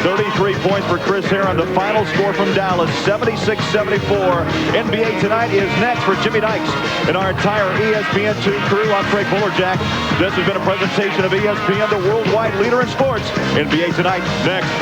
33 points for Chris Herron. The final score from Dallas, 76-74. NBA Tonight is next for Jimmy Dykes and our entire ESPN2 crew. I'm Craig Bullerjack. This has been a presentation of ESPN, the worldwide leader in sports. NBA Tonight, next.